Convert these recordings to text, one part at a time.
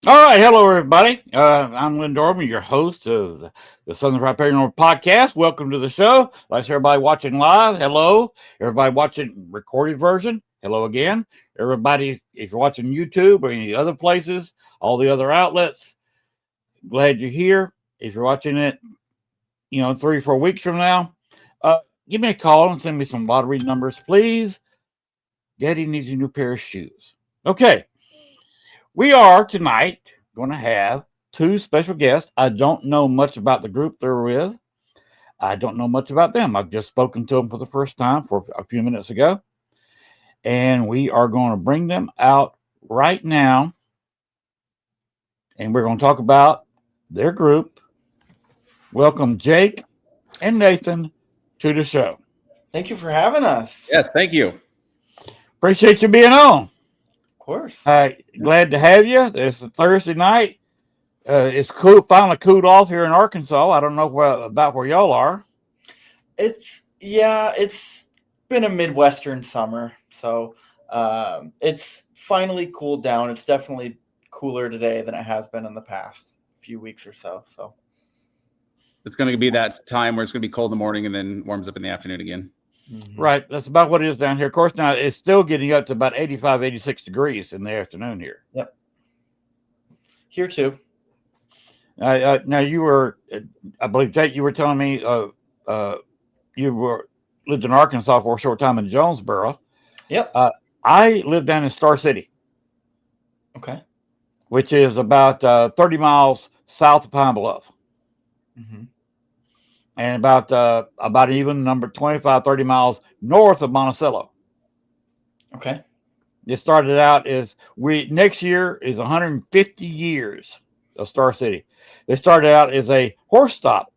All right, hello everybody. I'm Len Dorman, your host of the Southern Fried Paranormal Podcast. Welcome to the show. Thanks everybody watching live. Hello, everybody watching recorded version. Hello again, everybody. If you're watching YouTube or any other places, all the other outlets, glad you're here. If you're watching it, 3 or 4 weeks from now, give me a call and send me some lottery numbers, please. Daddy needs a new pair of shoes. Okay. We are tonight going to have two special guests. I don't know much about the group they're with. I don't know much about them. I've just spoken to them for the first time for a few minutes ago. And we are going to bring them out right now. And we're going to talk about their group. Welcome, Jake and Nathan, to the show. Thank you for having us. Yes, thank you. Appreciate you being on. Course. Glad to have you. It's a Thursday night. It's cool. Finally cooled off here in Arkansas. I don't know about where y'all are. It's been a Midwestern summer, so it's finally cooled down. It's definitely cooler today than it has been in the past few weeks or so. So it's going to be that time where it's going to be cold in the morning and then warms up in the afternoon again. Mm-hmm. Right. That's about what it is down here. Of course, now it's still getting up to about 85, 86 degrees in the afternoon here. Yep. Here too. Now you were, I believe, Jake, you were telling me you lived in Arkansas for a short time in Jonesboro. Yep. I lived down in Star City. Okay. Which is about 30 miles south of Pine Bluff. Mm-hmm. And about even number 25, 30 miles north of Monticello. Okay. It started out next year is 150 years of Star City. They started out as a horse stop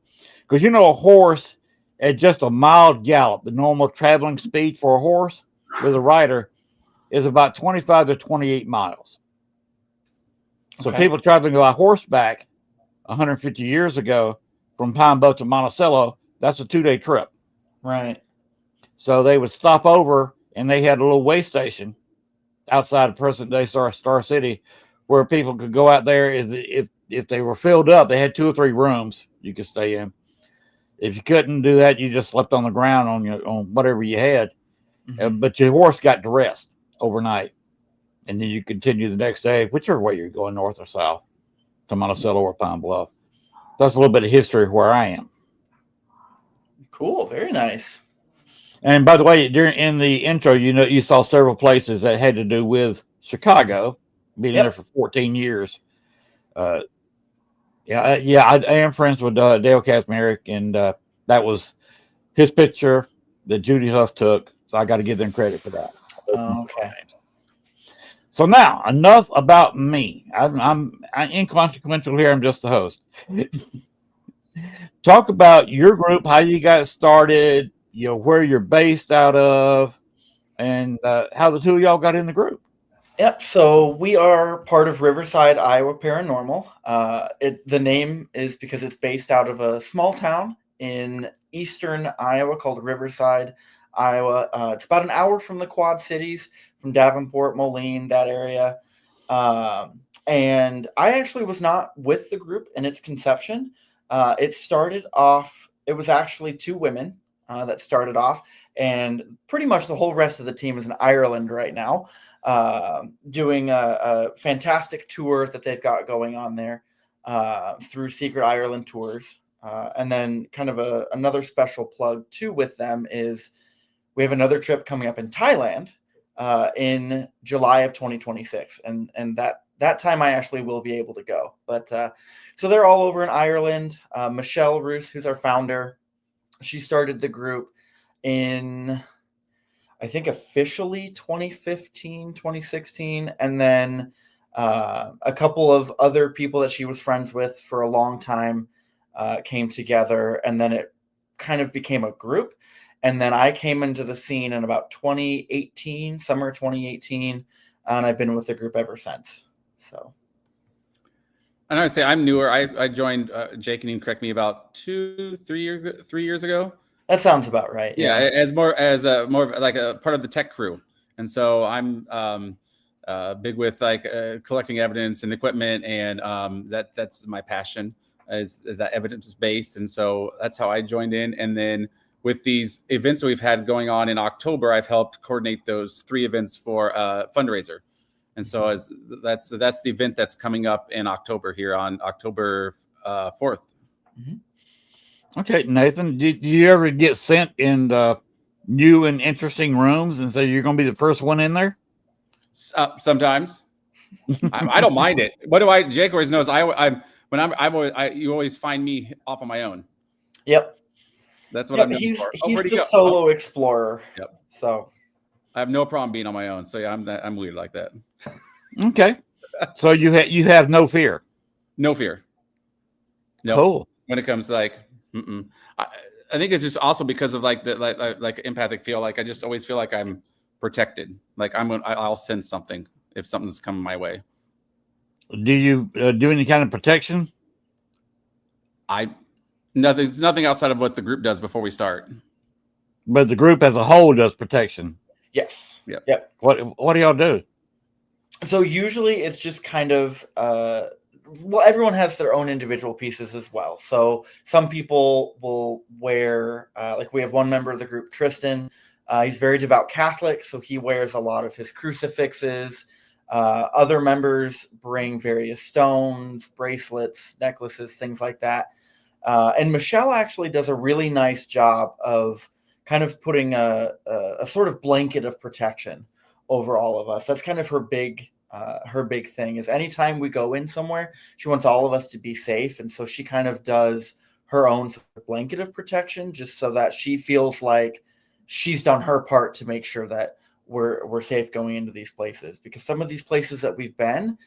because a horse at just a mild gallop, the normal traveling speed for a horse with a rider is about 25 to 28 miles. So people traveling by horseback 150 years ago from Pine Bluff to Monticello, that's a 2-day trip. Right. So they would stop over, and they had a little way station outside of present-day Star City where people could go out there. If they were filled up, they had 2 or 3 rooms you could stay in. If you couldn't do that, you just slept on the ground on whatever you had. Mm-hmm. But your horse got to rest overnight, and then you continue the next day, whichever way you're going, north or south, to Monticello or Pine Bluff. That's a little bit of history of where I am. Cool. Very nice. And by the way, in the intro, you saw several places that had to do with Chicago, being there for 14 years. I am friends with Dale Kazmarek, and that was his picture that Judy Huff took. So I got to give them credit for that. Okay. So now, enough about me. I'm inconsequential here. I'm just the host. Talk about your group, how you got started, where you're based out of, and how the two of y'all got in the group. Yep. So we are part of Riverside, Iowa Paranormal. The name is because it's based out of a small town in eastern Iowa called Riverside, Iowa. It's about an hour from the Quad Cities, from Davenport, Moline, that area. And I actually was not with the group in its conception. It started off, it was actually 2 women that started off, and pretty much the whole rest of the team is in Ireland right now, doing a fantastic tour that they've got going on there through Secret Ireland Tours. And then kind of another special plug too with them is we have another trip coming up in Thailand in July of 2026. And that time I actually will be able to go. But so they're all over in Ireland. Michelle Roos, who's our founder, she started the group in, I think, officially 2015, 2016. And then a couple of other people that she was friends with for a long time came together. And then it kind of became a group. And then I came into the scene in about 2018, summer 2018. And I've been with the group ever since. So. And I would say I'm newer. I joined Jake, and you can correct me, about 3 years ago. That sounds about right. Yeah, as more of like a part of the tech crew. And so I'm big with like collecting evidence and equipment, and that's my passion is that evidence based, and so that's how I joined in. And then with these events that we've had going on in October, I've helped coordinate those 3 events for fundraiser. And so that's the event that's coming up in October here on October 4th. Mm-hmm. Okay, Nathan, did you ever get sent in new and interesting rooms and say you're going to be the first one in there? Sometimes. I don't mind it. What do I? Jake always knows. You always find me off on my own. Yep. That's what I'm known he's for. He's the solo explorer. Yep. So I have no problem being on my own. So yeah, I'm weird like that. Okay. So you have no fear. No fear. No. Cool. When it comes to like, I think it's just also because of like the like empathic feel. Like I just always feel like I'm protected. Like I'll sense something if something's coming my way. Do you do any kind of protection? Nothing outside of what the group does before we start. But the group as a whole does protection. Yes. Yep. What do y'all do? So usually it's just kind of well, everyone has their own individual pieces as well. So some people will wear like we have one member of the group, Tristan. He's very devout Catholic, so he wears a lot of his crucifixes. Other members bring various stones, bracelets, necklaces, things like that. And Michelle actually does a really nice job of kind of putting a sort of blanket of protection over all of us. That's kind of her big thing is anytime we go in somewhere, she wants all of us to be safe. And so she kind of does her own sort of blanket of protection just so that she feels like she's done her part to make sure that we're safe going into these places. Because some of these places that we've been,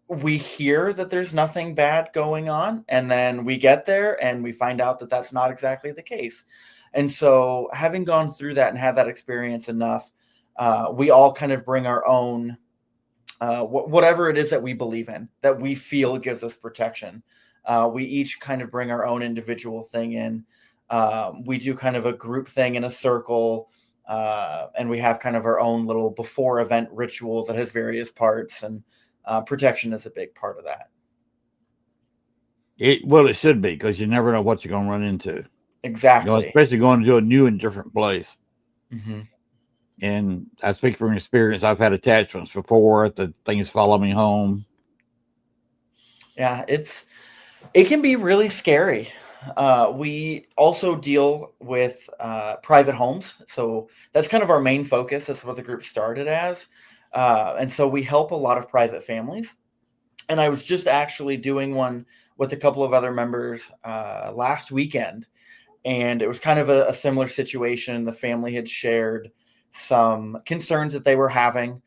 we hear that there's nothing bad going on, and then we get there and we find out that that's not exactly the case. And so having gone through that and had that experience enough, we all kind of bring our own, whatever it is that we believe in, that we feel gives us protection. We each kind of bring our own individual thing in. We do kind of a group thing in a circle, and we have kind of our own little before event ritual that has various parts, and protection is a big part of that. It should be, because you never know what you're going to run into. Exactly. Especially going to a new and different place. Mm-hmm. And I speak from experience. I've had attachments before that things follow me home. Yeah, it can be really scary. We also deal with private homes. So that's kind of our main focus. That's what the group started as. And so we help a lot of private families. And I was just actually doing one with a couple of other members last weekend. And it was kind of a similar situation. The family had shared some concerns that they were having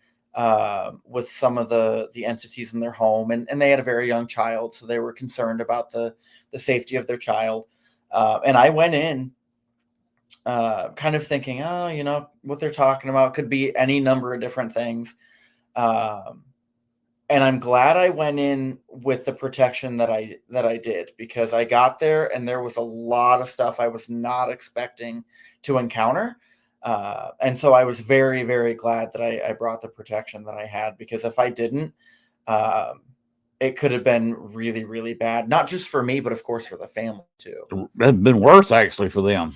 with some of the entities in their home. And they had a very young child, so they were concerned about the safety of their child. And I went in kind of thinking, what they're talking about could be any number of different things. And I'm glad I went in with the protection that I did, because I got there and there was a lot of stuff I was not expecting to encounter. And so I was very, very glad that I brought the protection that I had, because if I didn't, it could have been really, really bad, not just for me, but of course for the family too. It'd been worse actually for them.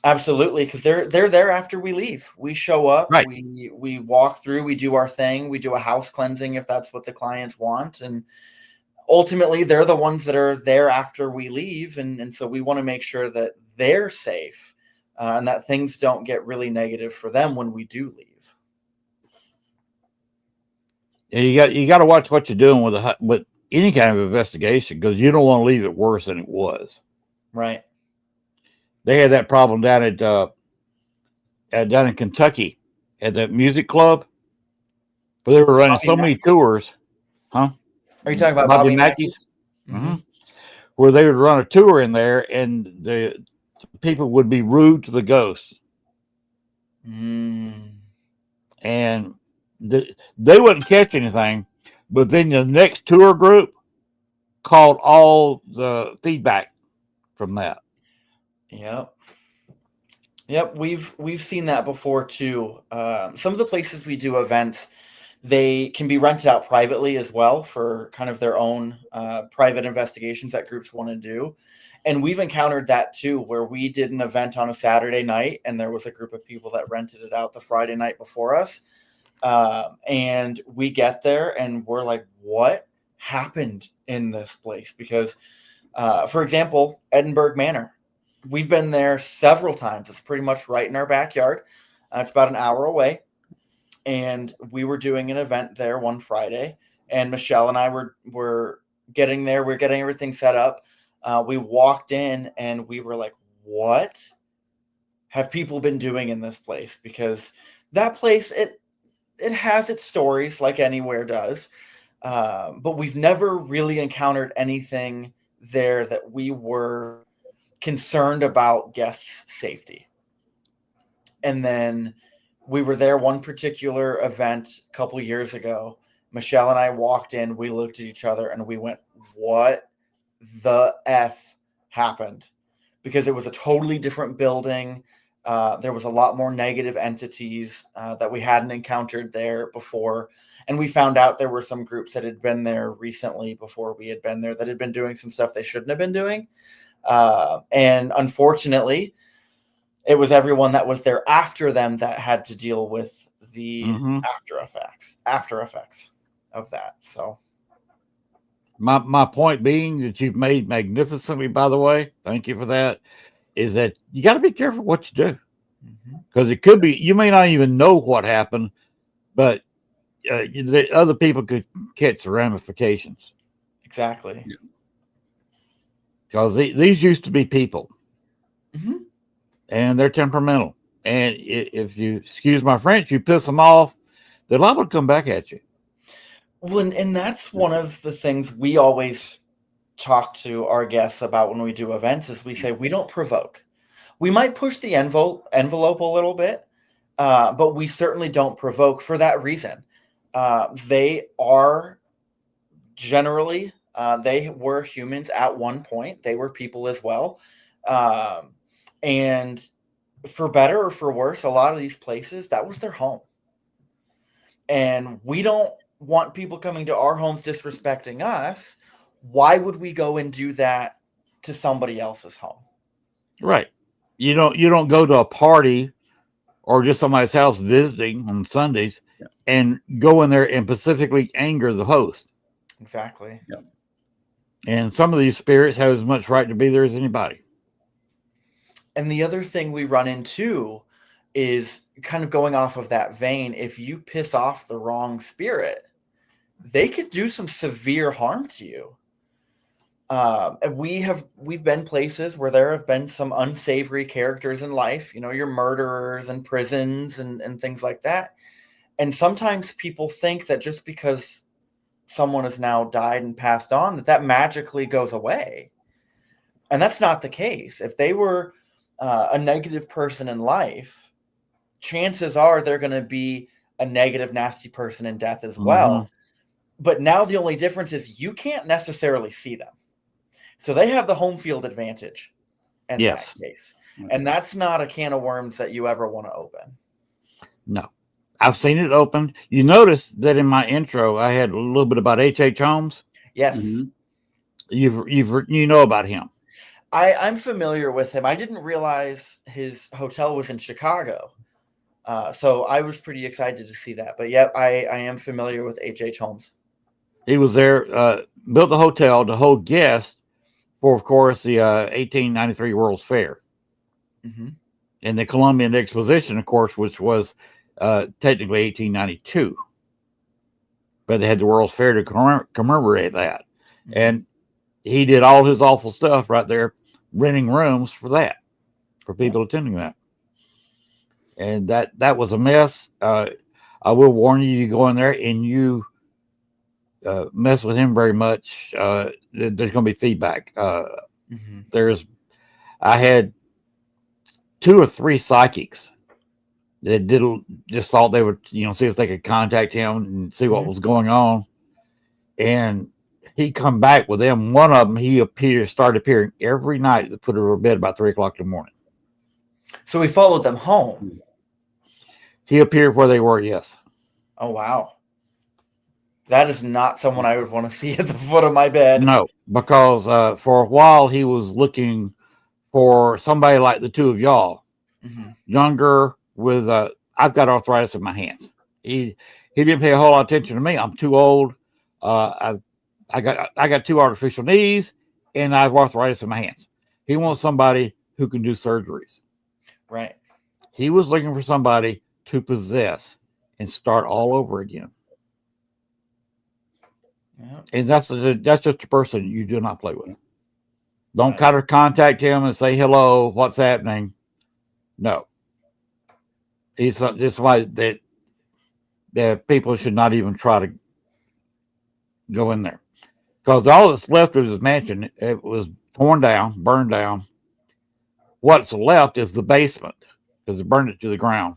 Absolutely, because they're there after we leave. We show up, right. We walk through, we do our thing, we do a house cleansing if that's what the clients want, and ultimately they're the ones that are there after we leave, and so we want to make sure that they're safe and that things don't get really negative for them when we do leave. Yeah, you got to watch what you're doing with any kind of investigation, because you don't want to leave it worse than it was. Right. They had that problem down in Kentucky at that music club, where they were running so many tours. Huh? Are you talking about Bobby Mackey's? Mm-hmm. Where they would run a tour in there, and the people would be rude to the ghosts. And they wouldn't catch anything, but then the next tour group called all the feedback from that. Yep. Yep, we've seen that before too. Some of the places we do events, they can be rented out privately as well for kind of their own private investigations that groups want to do. And we've encountered that too, where we did an event on a Saturday night, and there was a group of people that rented it out the Friday night before us. And we get there, and we're like, "What happened in this place?" Because, for example, Edinburgh Manor. We've been there several times. It's pretty much right in our backyard. It's about an hour away. And we were doing an event there one Friday. And Michelle and I were getting there. We're getting everything set up. We walked in and we were like, what have people been doing in this place? Because that place, it has its stories like anywhere does. But we've never really encountered anything there that we were concerned about guests' safety. And then we were there one particular event a couple years ago. Michelle and I walked in, we looked at each other, and we went, what the F happened? Because it was a totally different building. There was a lot more negative entities that we hadn't encountered there before. And we found out there were some groups that had been there recently before we had been there that had been doing some stuff they shouldn't have been doing. And unfortunately, it was everyone that was there after them that had to deal with the after effects of that. So my point being that you've made magnificently, by the way, thank you for that, is that you got to be careful what you do, because it could be, you may not even know what happened, but the other people could catch the ramifications. Exactly. Because these used to be people, and they're temperamental. And if you excuse my French, you piss them off, they're liable to come back at you. Well, and that's one of the things we always talk to our guests about when we do events is we say we don't provoke. We might push the envelope a little bit, but we certainly don't provoke for that reason. They are generally, they were humans at one point. They were people as well. And for better or for worse, a lot of these places, that was their home. And we don't want people coming to our homes disrespecting us. Why would we go and do that to somebody else's home? Right. You don't go to a party or just somebody's house visiting on Sundays and go in there and specifically anger the host. Exactly. Yeah. And some of these spirits have as much right to be there as anybody. And the other thing we run into is kind of going off of that vein. If you piss off the wrong spirit, they could do some severe harm to you. And we've been places where there have been some unsavory characters in life, your murderers and prisons and things like that. And sometimes people think that just because someone has now died and passed on, that magically goes away. And that's not the case. If they were a negative person in life, chances are they're going to be a negative, nasty person in death as well. But now the only difference is you can't necessarily see them. So they have the home field advantage in that case. And that's not a can of worms that you ever want to open. No. I've seen it open. You notice that in my intro, I had a little bit about H.H. Holmes. Yes. You know about him. I'm familiar with him. I didn't realize his hotel was in Chicago. So I was pretty excited to see that. But yep, I am familiar with H.H. Holmes. He was there, built the hotel to hold guests for, of course, the 1893 World's Fair. And the Columbian Exposition, of course, which was technically 1892. But they had the World's Fair to commemorate that. And he did all his awful stuff right there, renting rooms for that, for people attending that. And that was a mess. I will warn you, you go in there and you mess with him very much, there's going to be feedback. I had 2 or 3 psychics that just thought they would, see if they could contact him and see what was going on. And he come back with them. One of them, he started appearing every night at the foot of her bed about 3:00 in the morning. So he followed them home. He appeared where they were, yes. Oh, wow. That is not someone I would want to see at the foot of my bed. No, because for a while he was looking for somebody like the two of y'all, younger with I've got arthritis in my hands. He didn't pay a whole lot of attention to me. I'm too old. I got two artificial knees, and I have arthritis in my hands. He wants somebody who can do surgeries. Right. He was looking for somebody to possess and start all over again. Yeah. And that's just a person you do not play with. Don't kind of contact him and say hello, what's happening. No, he's just like that. People should not even try to go in there, because all that's left of his mansion, it was torn down, burned down. What's left is the basement, because it burned it to the ground.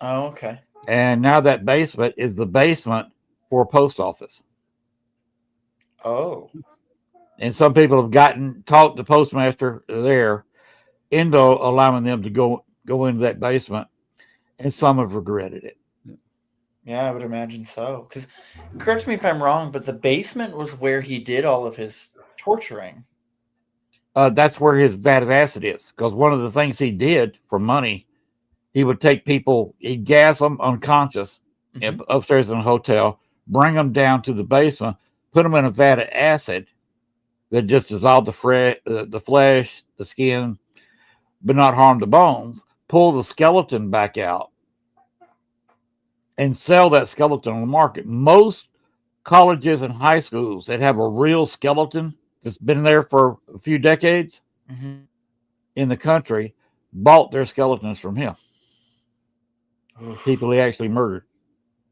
Oh, okay. And now that basement is the basement for a post office. Oh. And some people have talked the postmaster there into allowing them to go into that basement, and some have regretted it. Yeah, I would imagine so. Because, correct me if I'm wrong, but the basement was where he did all of his torturing. That's where his vat of acid is. Because one of the things he did for money, he would take people, he'd gas them unconscious upstairs in a hotel, bring them down to the basement, put them in a vat of acid that just dissolved the flesh, the skin, but not harm the bones, pull the skeleton back out, and sell that skeleton on the market. Most colleges and high schools that have a real skeleton that's been there for a few decades in the country bought their skeletons from him. Oof. People he actually murdered.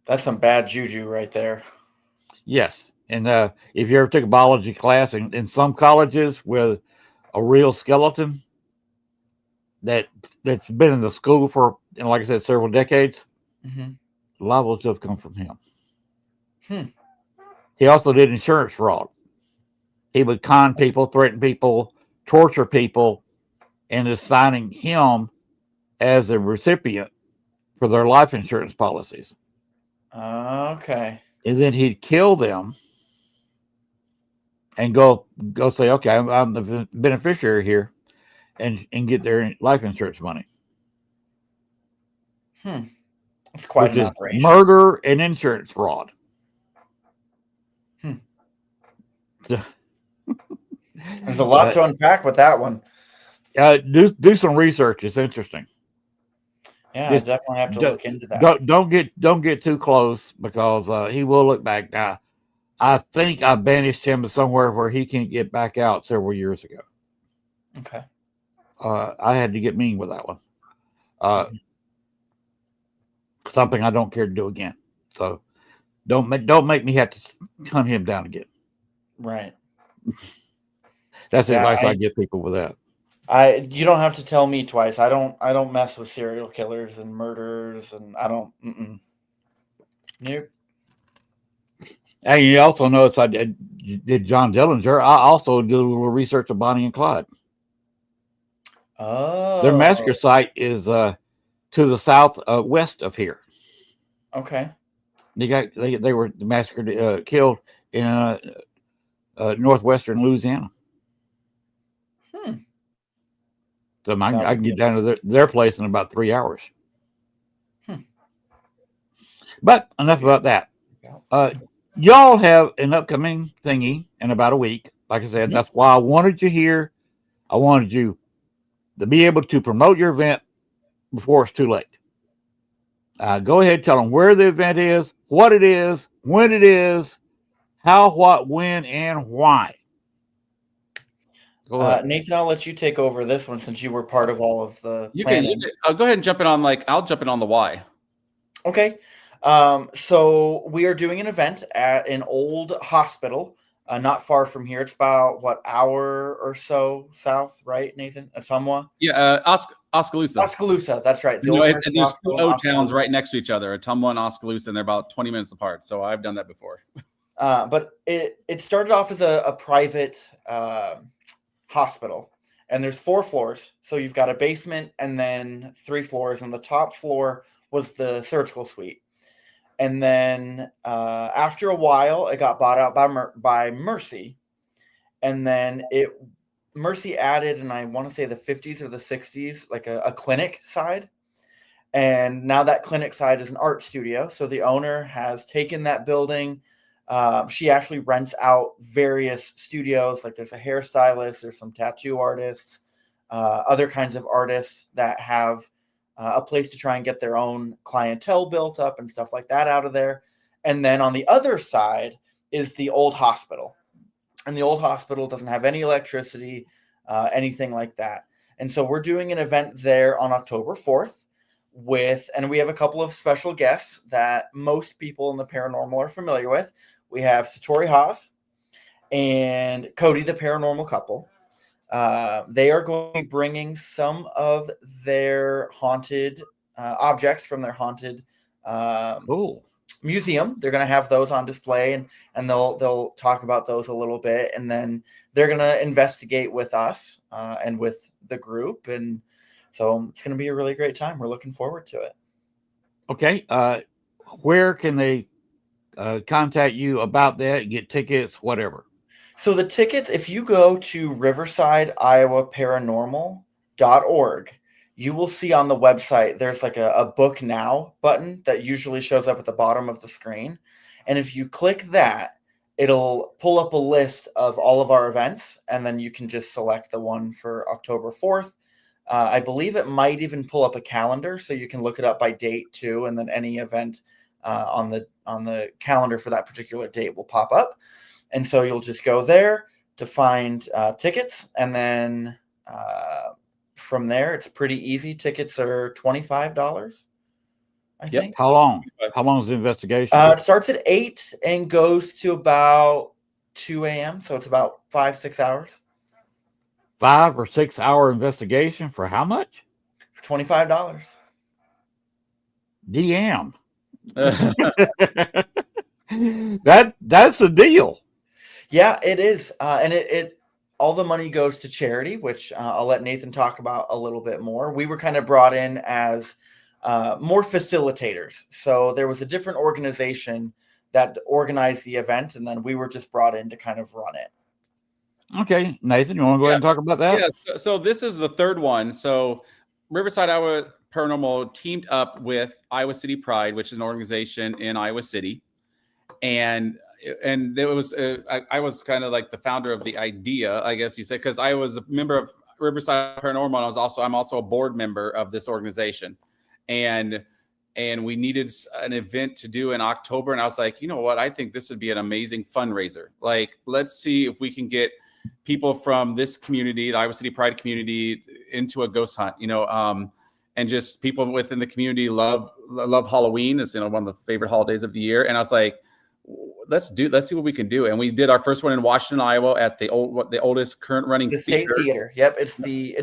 That's some bad juju right there. Yes. And if you ever took a biology class in some colleges with a real skeleton that's been in the school for, like I said, several decades, a lot of those stuff come from him. He also did insurance fraud. He would con people, threaten people, torture people, and assigning him as a recipient for their life insurance policies. Okay. And then he'd kill them and go say, okay, I'm the beneficiary here, and get their life insurance money. It's quite an operation. Murder and insurance fraud. There's a lot to unpack with that one. Do some research. It's interesting. Yeah, I definitely have to look into that. Don't get too close, because he will look back. Now, I think I banished him to somewhere where he can't get back out several years ago. Okay. I had to get mean with that one. Something I don't care to do again. So don't make me have to hunt him down again. Right. That's the advice I give people with that. You don't have to tell me twice. I don't mess with serial killers and murderers, and I don't. Nope. And you also notice I did John Dillinger. I also do a little research of Bonnie and Clyde. Oh. Their massacre site is to the south west of here. Okay. They were massacred, killed in northwestern Louisiana. So I can get down to their place in about 3 hours. But enough about that. Y'all have an upcoming thingy in about a week. Like I said, that's why I wanted you here. I wanted you to be able to promote your event before it's too late. Go ahead, tell them where the event is, what it is, when it is, how, what, when, and why. Go ahead. Nathan, I'll let you take over this one since you were part of all of the planning. I'll go ahead and jump in on I'll jump in on the why. Okay. So we are doing an event at an old hospital, not far from here. It's about hour or so south, right, Nathan? Ottumwa? Yeah, Oskaloosa. Oskaloosa, that's right. There's two O towns right next to each other, Ottumwa and Oskaloosa, and they're about 20 minutes apart. So I've done that before. But it started off as a private hospital, and there's 4 floors. So you've got a basement and then 3 floors, and the top floor was the surgical suite. And then after a while, it got bought out by Mercy, and then Mercy added, and I want to say the 50s or the 60s, like a clinic side. And now that clinic side is an art studio. So the owner has taken that building. She actually rents out various studios. Like there's a hairstylist, there's some tattoo artists, other kinds of artists that have a place to try and get their own clientele built up and stuff like that out of there. And then on the other side is the old hospital. And the old hospital doesn't have any electricity, anything like that. And so we're doing an event there on October 4th and we have a couple of special guests that most people in the paranormal are familiar with. We have Satori Haas and Cody, the paranormal couple. They are going to be bringing some of their haunted objects from their haunted museum. They're going to have those on display, and they'll talk about those a little bit, and then they're going to investigate with us and with the group, and so it's going to be a really great time. We're looking forward to it. Okay, where can they contact you about that? Get tickets, whatever. So the tickets, if you go to Riverside, Iowa Paranormal.org, you will see on the website, there's like a book now button that usually shows up at the bottom of the screen. And if you click that, it'll pull up a list of all of our events. And then you can just select the one for October 4th. I believe it might even pull up a calendar, so you can look it up by date too. And then any event on the calendar for that particular date will pop up. And so you'll just go there to find tickets. And then from there, it's pretty easy. Tickets are $25, I think. How long? How long is the investigation? It starts at 8 and goes to about 2 a.m. So it's about 5-6 hours. 5 or 6 hour investigation for how much? For $25. DM. That's a deal. Yeah, it is. And it all the money goes to charity, which I'll let Nathan talk about a little bit more. We were kind of brought in as more facilitators. So there was a different organization that organized the event, and then we were just brought in to kind of run it. Okay, Nathan, you want to go ahead and talk about that? Yes. So this is the third one. So Riverside, Iowa Paranormal teamed up with Iowa City Pride, which is an organization in Iowa City. And it was I was kind of like the founder of the idea, I guess you say, because I was a member of Riverside Paranormal. And I'm also a board member of this organization, and we needed an event to do in October. And I was like, you know what? I think this would be an amazing fundraiser. Like, let's see if we can get people from this community, the Iowa City Pride community, into a ghost hunt. And just people within the community love Halloween. It's one of the favorite holidays of the year. And I was like, let's see what we can do. And we did our first one in Washington, Iowa, at the oldest current running State Theater. Yep, it's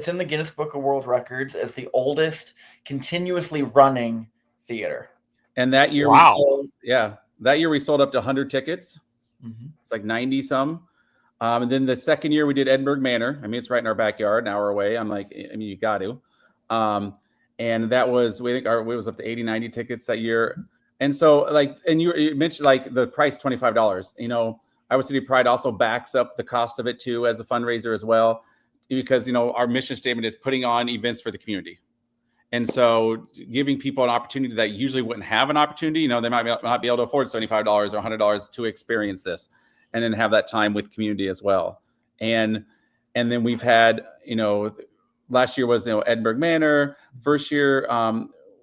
in the Guinness Book of World Records as the oldest continuously running theater. And that year, that year we sold up to 100 tickets. Mm-hmm. It's like 90 some. And then the second year we did Edinburgh Manor. I mean, it's right in our backyard, an hour away. I'm like, you got to. And that was, we think it was up to 80, 90 tickets that year. And so and you mentioned like the price, $25, Iowa City Pride also backs up the cost of it too, as a fundraiser as well, because, our mission statement is putting on events for the community. And so giving people an opportunity that usually wouldn't have an opportunity, they might not be able to afford $75 or $100 to experience this, and then have that time with community as well. And then we've had, last year was, Edinburgh Manor. First year,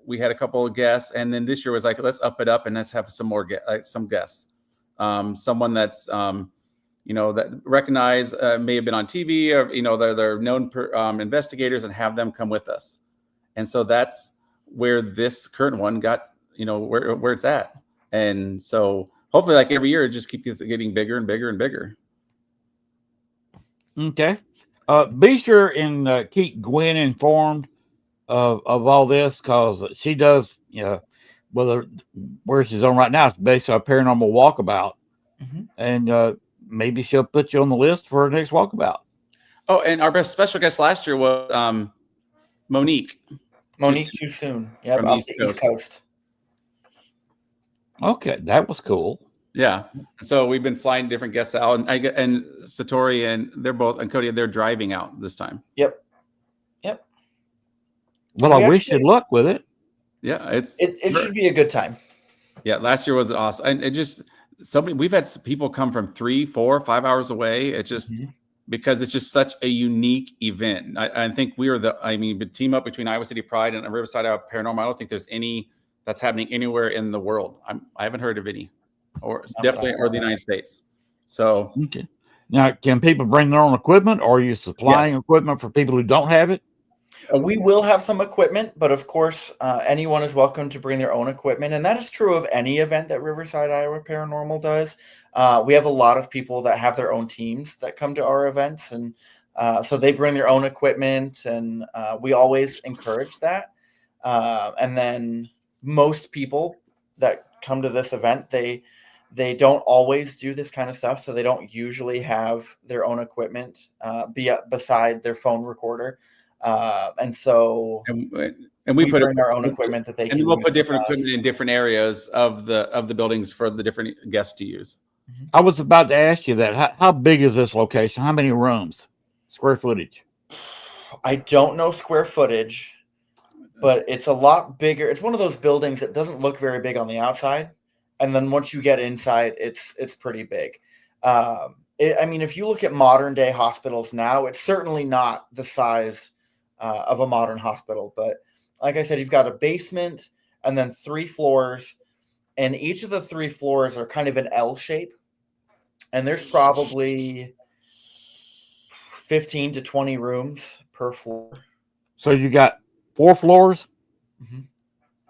we had a couple of guests, and then this year was like, let's up it up and let's have some more some guests. Someone that's that recognize may have been on TV, or they're known investigators, and have them come with us. And so that's where this current one got, where it's at. And so hopefully, like every year, it just keeps getting bigger and bigger and bigger. Okay. Be sure and keep Gwen informed of all this, because she does, where she's on right now, it's based on a paranormal walkabout. Mm-hmm. And maybe she'll put you on the list for her next walkabout. Oh, and our best special guest last year was Monique. Monique Too Soon. Yep, From the off East the East Coast. Coast. Okay, that was cool. Yeah. So we've been flying different guests out, and Satori and they're both, and Cody, they're driving out this time. Yep. Well, I wish you luck with it. Yeah, it should be a good time. Yeah, last year was awesome, and it just we've had people come from 3, 4, 5 hours away. It just because it's just such a unique event. I think we are the team up between Iowa City Pride and Riverside Paranormal. I don't think there's any that's happening anywhere in the world. I haven't heard of any, or definitely or the United States. So okay. Now, can people bring their own equipment, or are you supplying equipment for people who don't have it? We will have some equipment, but of course, anyone is welcome to bring their own equipment. And that is true of any event that Riverside Iowa Paranormal does. We have a lot of people that have their own teams that come to our events. And so they bring their own equipment, and we always encourage that. And then most people that come to this event, they don't always do this kind of stuff. So they don't usually have their own equipment beside their phone recorder. And so we put bring our own equipment that they can. And we'll put different equipment in different areas of the buildings for the different guests to use. I was about to ask you that. How big is this location? How many rooms? Square footage? I don't know square footage, but it's a lot bigger. It's one of those buildings that doesn't look very big on the outside, and then once you get inside, it's pretty big. If you look at modern day hospitals now, it's certainly not the size of a modern hospital. But like I said, you've got a basement and then 3 floors, and each of the 3 floors are kind of an L shape. And there's probably 15 to 20 rooms per floor. So you got 4 floors,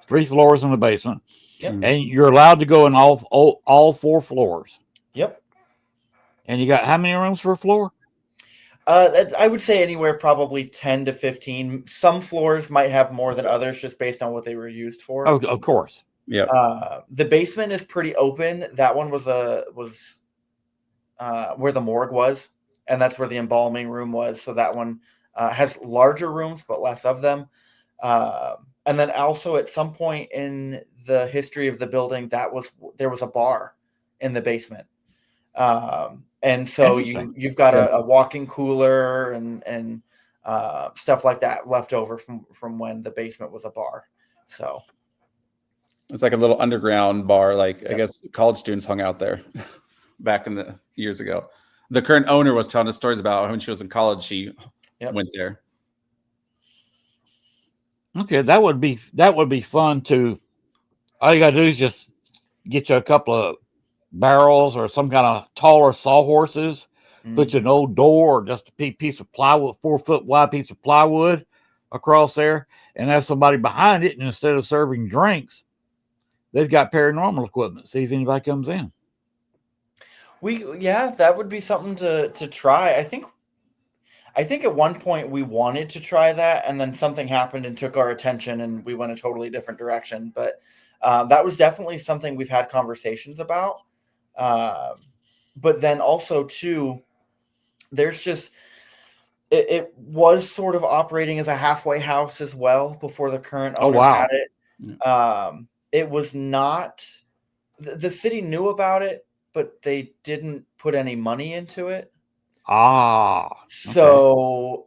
3 floors in the basement, and you're allowed to go in all 4 floors. Yep. And you got how many rooms per floor? I would say anywhere probably 10 to 15. Some floors might have more than others just based on what they were used for. Oh, of course. Yeah. The basement is pretty open. That one was where the morgue was, and that's where the embalming room was. So that one has larger rooms, but less of them. And then also at some point in the history of the building, there was a bar in the basement. And so you've got a walk-in cooler and stuff like that left over from when the basement was a bar. So it's like a little underground bar. Like I guess college students hung out there back in the years ago. The current owner was telling us stories about when she was in college. She went there. Okay, that would be fun to. All you gotta do is just get you a couple of barrels or some kind of taller sawhorses, put you an old door or just a piece of plywood, 4-foot wide piece of plywood across there, and have somebody behind it. And instead of serving drinks, they've got paranormal equipment. See if anybody comes in. That would be something to try. I think at one point we wanted to try that, and then something happened and took our attention, and we went a totally different direction. But that was definitely something we've had conversations about. But then also too, there's just it was sort of operating as a halfway house as well before the current owner had it. It was not the city knew about it, but they didn't put any money into it. So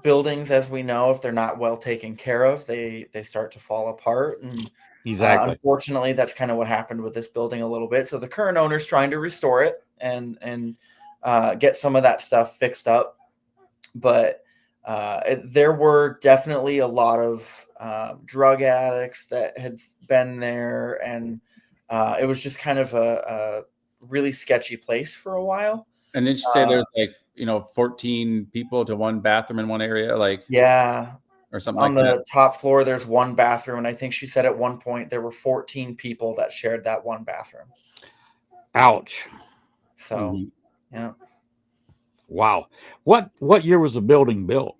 buildings, as we know, if they're not well taken care of, they start to fall apart. And unfortunately, that's kind of what happened with this building a little bit. So the current owner's trying to restore it and get some of that stuff fixed up. But there were definitely a lot of drug addicts that had been there, and it was just kind of a really sketchy place for a while. And did you say there's 14 people to one bathroom in one area? Or something on like that. On the top floor, there's one bathroom. And I think she said at one point there were 14 people that shared that one bathroom. Ouch. So, yeah. Wow. What year was the building built?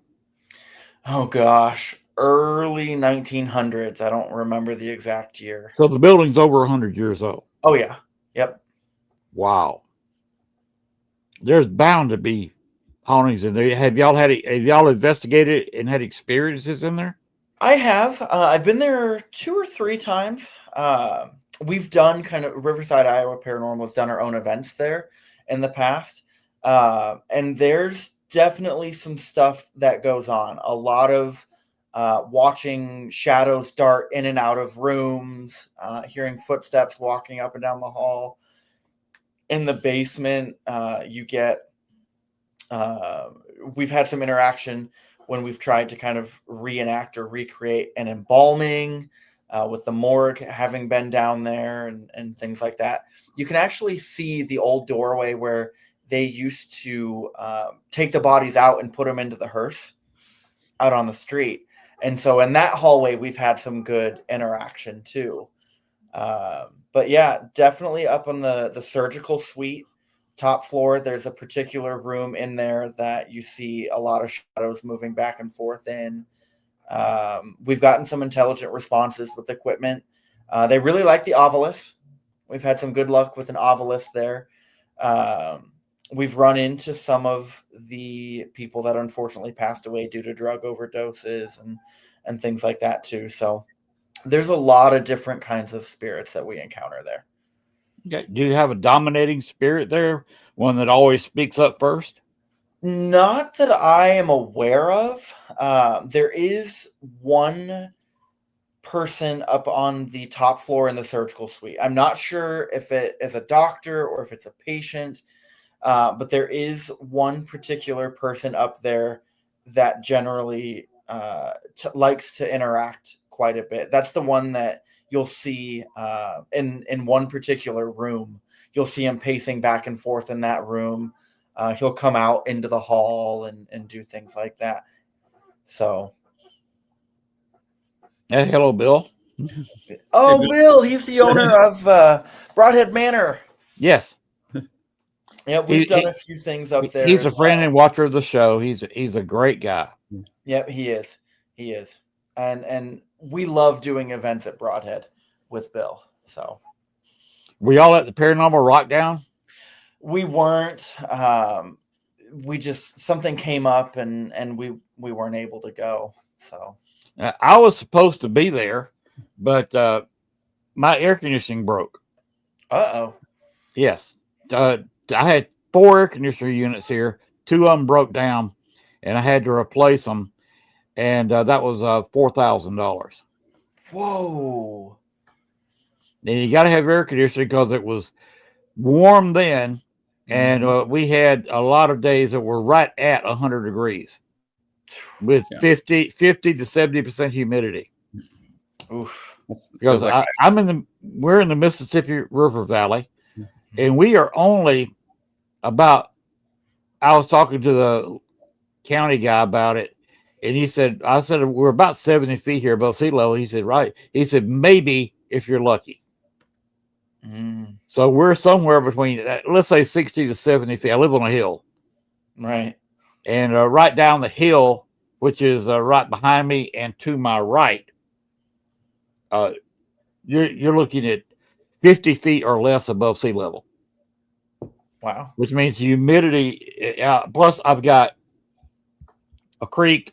Oh, gosh. Early 1900s. I don't remember the exact year. So the building's over 100 years old. Oh, yeah. Yep. Wow. There's bound to be hauntings in there. Have y'all investigated and had experiences in there? I have. I've been there 2 or 3 times. We've done kind of Riverside, Iowa Paranormal has done our own events there in the past. And there's definitely some stuff that goes on. A lot of watching shadows dart in and out of rooms, hearing footsteps walking up and down the hall. In the basement, we've had some interaction when we've tried to kind of reenact or recreate an embalming with the morgue having been down there and things like that. You can actually see the old doorway where they used to take the bodies out and put them into the hearse out on the street. And so in that hallway, we've had some good interaction too. But yeah, definitely up on the surgical suite, top floor, there's a particular room in there that you see a lot of shadows moving back and forth in. We've gotten some intelligent responses with equipment. They really like the ovilus. We've had some good luck with an ovilus there. We've run into some of the people that unfortunately passed away due to drug overdoses and things like that too. So there's a lot of different kinds of spirits that we encounter there. Okay. Do you have a dominating spirit there? One that always speaks up first? Not that I am aware of. There is one person up on the top floor in the surgical suite. I'm not sure if it is a doctor or if it's a patient, but there is one particular person up there that generally likes to interact quite a bit. That's the one that you'll see in one particular room. You'll see him pacing back and forth in that room. He'll come out into the hall and do things like that. So. Hey, hello, Bill. Oh, Bill, he's the owner of Broadhead Manor. Yes. Yeah, we've done a few things up there. He's a friend and watcher of the show. He's a great guy. Yep, he is. He is. And we love doing events at Broadhead with Bill. So were y'all at the Paranormal Rock Down? We weren't. We just something came up and we weren't able to go. So I was supposed to be there, but my air conditioning broke. Uh-oh. Yes. I had 4 air conditioner units here. 2 of them broke down, and I had to replace them. And that was $4,000. Whoa. And you got to have air conditioning because it was warm then. And we had a lot of days that were right at 100 degrees with 50 to 70% humidity. Oof. Because we're in the Mississippi River Valley, and we are only about, I was talking to the county guy about it, and I said, we're about 70 feet here above sea level. He said, right. He said, maybe if you're lucky. So we're somewhere between, let's say 60 to 70 feet. I live on a hill. Right. And right down the hill, which is right behind me and to my right, you're looking at 50 feet or less above sea level. Wow. Which means humidity. Plus, I've got a creek,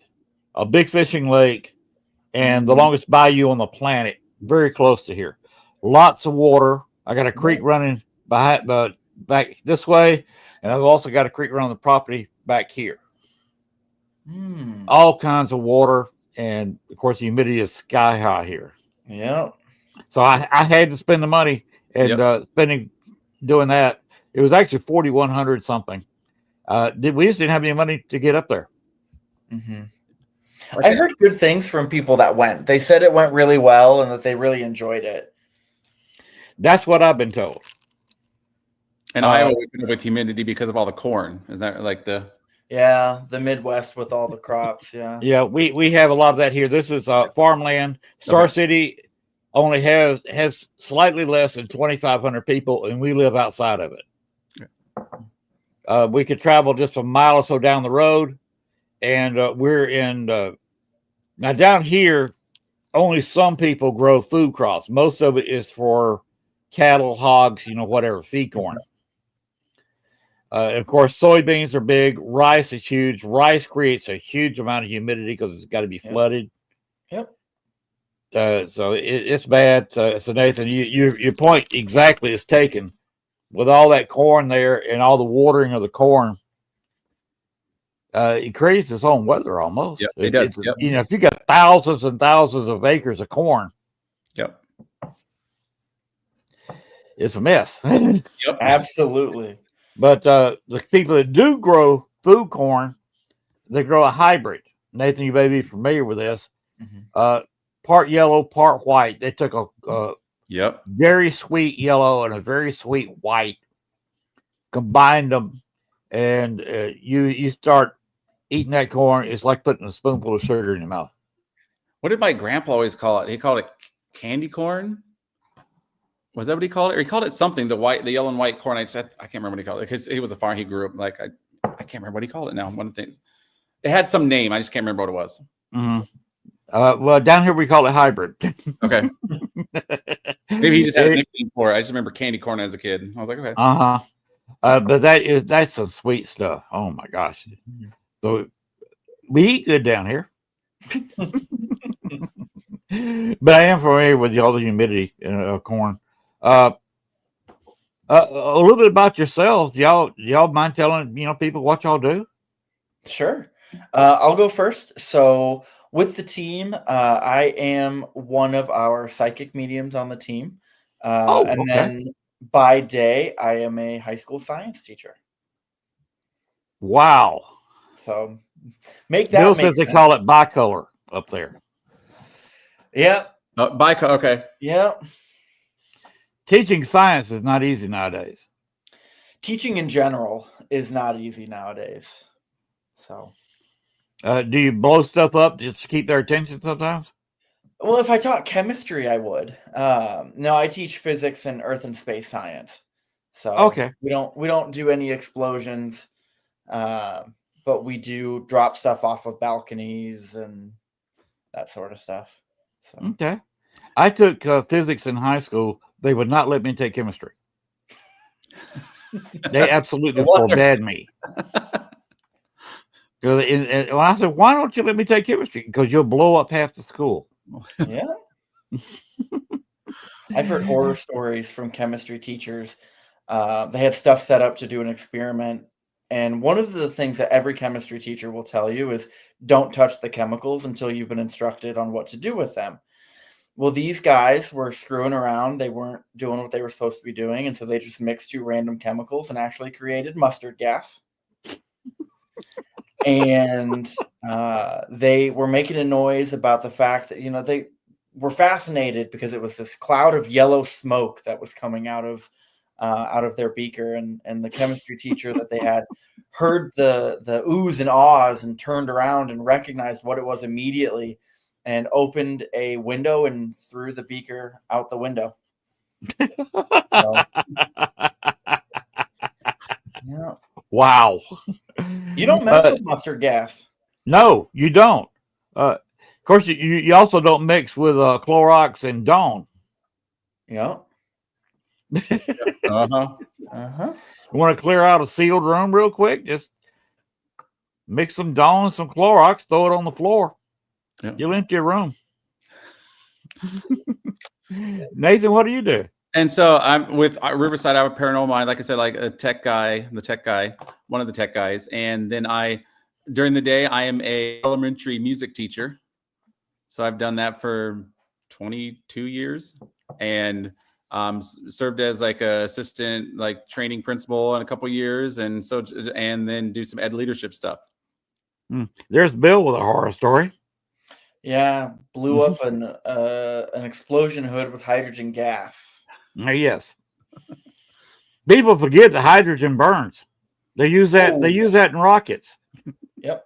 a big fishing lake, and the longest bayou on the planet, very close to here. Lots of water. I got a creek running back this way, and I've also got a creek running the property back here. All kinds of water, and of course, the humidity is sky high here. Yeah. So I had to spend the money and doing that. It was actually 4,100 something. We just didn't have any money to get up there. I heard good things from people that went. They said it went really well and that they really enjoyed it. That's what I've been told. And Iowa with humidity because of all the corn. Is that like the Midwest with all the crops? Yeah, we have a lot of that here. This is farmland. Star City only has slightly less than 2,500 people, and we live outside of it. We could travel just a mile or so down the road, and we're in now down here. Only some people grow food crops. Most of it is for cattle, hogs, whatever, feed corn. Of course, soybeans are big. Rice is huge. Rice creates a huge amount of humidity because it's got to be flooded. Yep. So it's bad. So Nathan, your point exactly is taken. With all that corn there and all the watering of the corn, it creates its own weather almost. Yep, it does. Yep. You know, if you got thousands and thousands of acres of corn, Yep. it's a mess. Yep. Absolutely. But the people that do grow food corn, they grow a hybrid. Nathan, you may be familiar with this. Mm-hmm. Part yellow, part white. They took a very sweet yellow and a very sweet white, combined them, and you start eating that corn. It's like putting a spoonful of sugar in your mouth. What did my grandpa always call it? He called it candy corn. Was that what he called it? Or he called it something, the yellow and white corn. I can't remember what he called it, because he was a farmer. He grew up like, I can't remember what he called it now. One of the things, it had some name. I just can't remember what it was. Mm-hmm. Well, down here we call it hybrid. Okay. Maybe he just had a nickname for it. I just remember candy corn as a kid. I was like, okay. But that's some sweet stuff. Oh my gosh. So we eat good down here. But I am familiar with all the humidity in corn. A little bit about yourselves. Y'all mind telling people what y'all do? Sure. I'll go first. So with the team, I am one of our psychic mediums on the team. And then by day, I am a high school science teacher. Wow. So make that. Bill says they call it bicolor up there. Yeah. Bicolor. Okay. Yeah. Teaching science is not easy nowadays. Teaching in general is not easy nowadays. So. Do you blow stuff up just to keep their attention sometimes? Well, if I taught chemistry, I would. No, I teach physics and earth and space science. So we don't do any explosions, but we do drop stuff off of balconies and that sort of stuff. So. Okay. I took physics in high school. They would not let me take chemistry. They absolutely forbade me. And I said, why don't you let me take chemistry? Because you'll blow up half the school. Yeah. I've heard horror stories from chemistry teachers. They had stuff set up to do an experiment. And one of the things that every chemistry teacher will tell you is don't touch the chemicals until you've been instructed on what to do with them. Well, these guys were screwing around. They weren't doing what they were supposed to be doing. And so they just mixed two random chemicals and actually created mustard gas. And they were making a noise about the fact that, they were fascinated because it was this cloud of yellow smoke that was coming out of their beaker. And the chemistry teacher that they had heard the oohs and ahs and turned around and recognized what it was immediately and opened a window and threw the beaker out the window. So, yeah. Wow. You don't mess with mustard gas. No, you don't. Of course, you also don't mix with Clorox and Dawn. Yeah. Uh-huh. Uh-huh. You want to clear out a sealed room real quick? Just mix some Dawn and some Clorox, throw it on the floor. Yep. You'll empty your room. Nathan, what do you do? And so I'm with Riverside. I'm a paranormal, like I said, like a tech guy, one of the tech guys. And then during the day, I am a elementary music teacher. So I've done that for 22 years and served as like a assistant, like training principal in a couple of years. And then do some ed leadership stuff. There's Bill with a horror story. Yeah, blew up an explosion hood with hydrogen gas. Yes. People forget that hydrogen burns. They use that. They use that in rockets. Yep.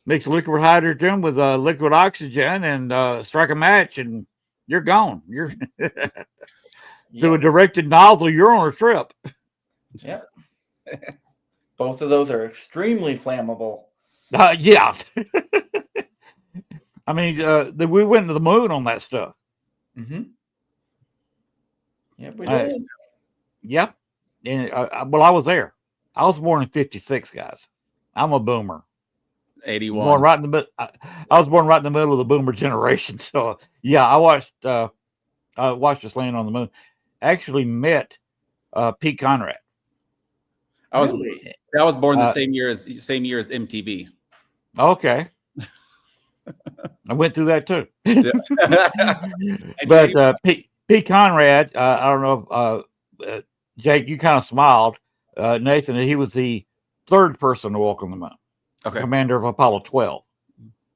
Mix liquid hydrogen with liquid oxygen and strike a match, and you're gone. You're through a directed nozzle. You're on a trip. Yep. Both of those are extremely flammable. Yeah. I mean, we went to the moon on that stuff. Mm-hmm. Yep, we did. Yep. well, I was there. I was born in '56, guys. I'm a boomer. 81. Born right in the middle. I was born right in the middle of the boomer generation. So yeah, I watched us land on the moon. Actually met Pete Conrad. I was born the same year as MTV. Okay. I went through that too. Yeah. But Pete Conrad, I don't know, Jake, you kind of smiled. Nathan, he was the third person to walk on the moon. Okay. Commander of Apollo 12.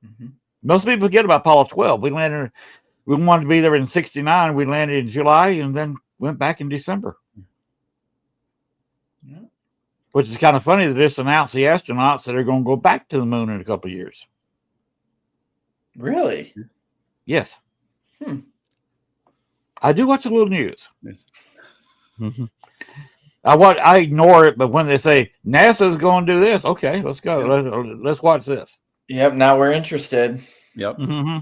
Mm-hmm. Most people forget about Apollo 12. We wanted to be there in '69. We landed in July and then went back in December. Yeah. Which is kind of funny that they just announced the astronauts that are going to go back to the moon in a couple of years. Really? Yes. I do watch a little news. Yes. Mm-hmm. I ignore it, but when they say NASA's going to do this, okay, let's go. Let's watch this. Yep. Now we're interested. Yep. Mm-hmm.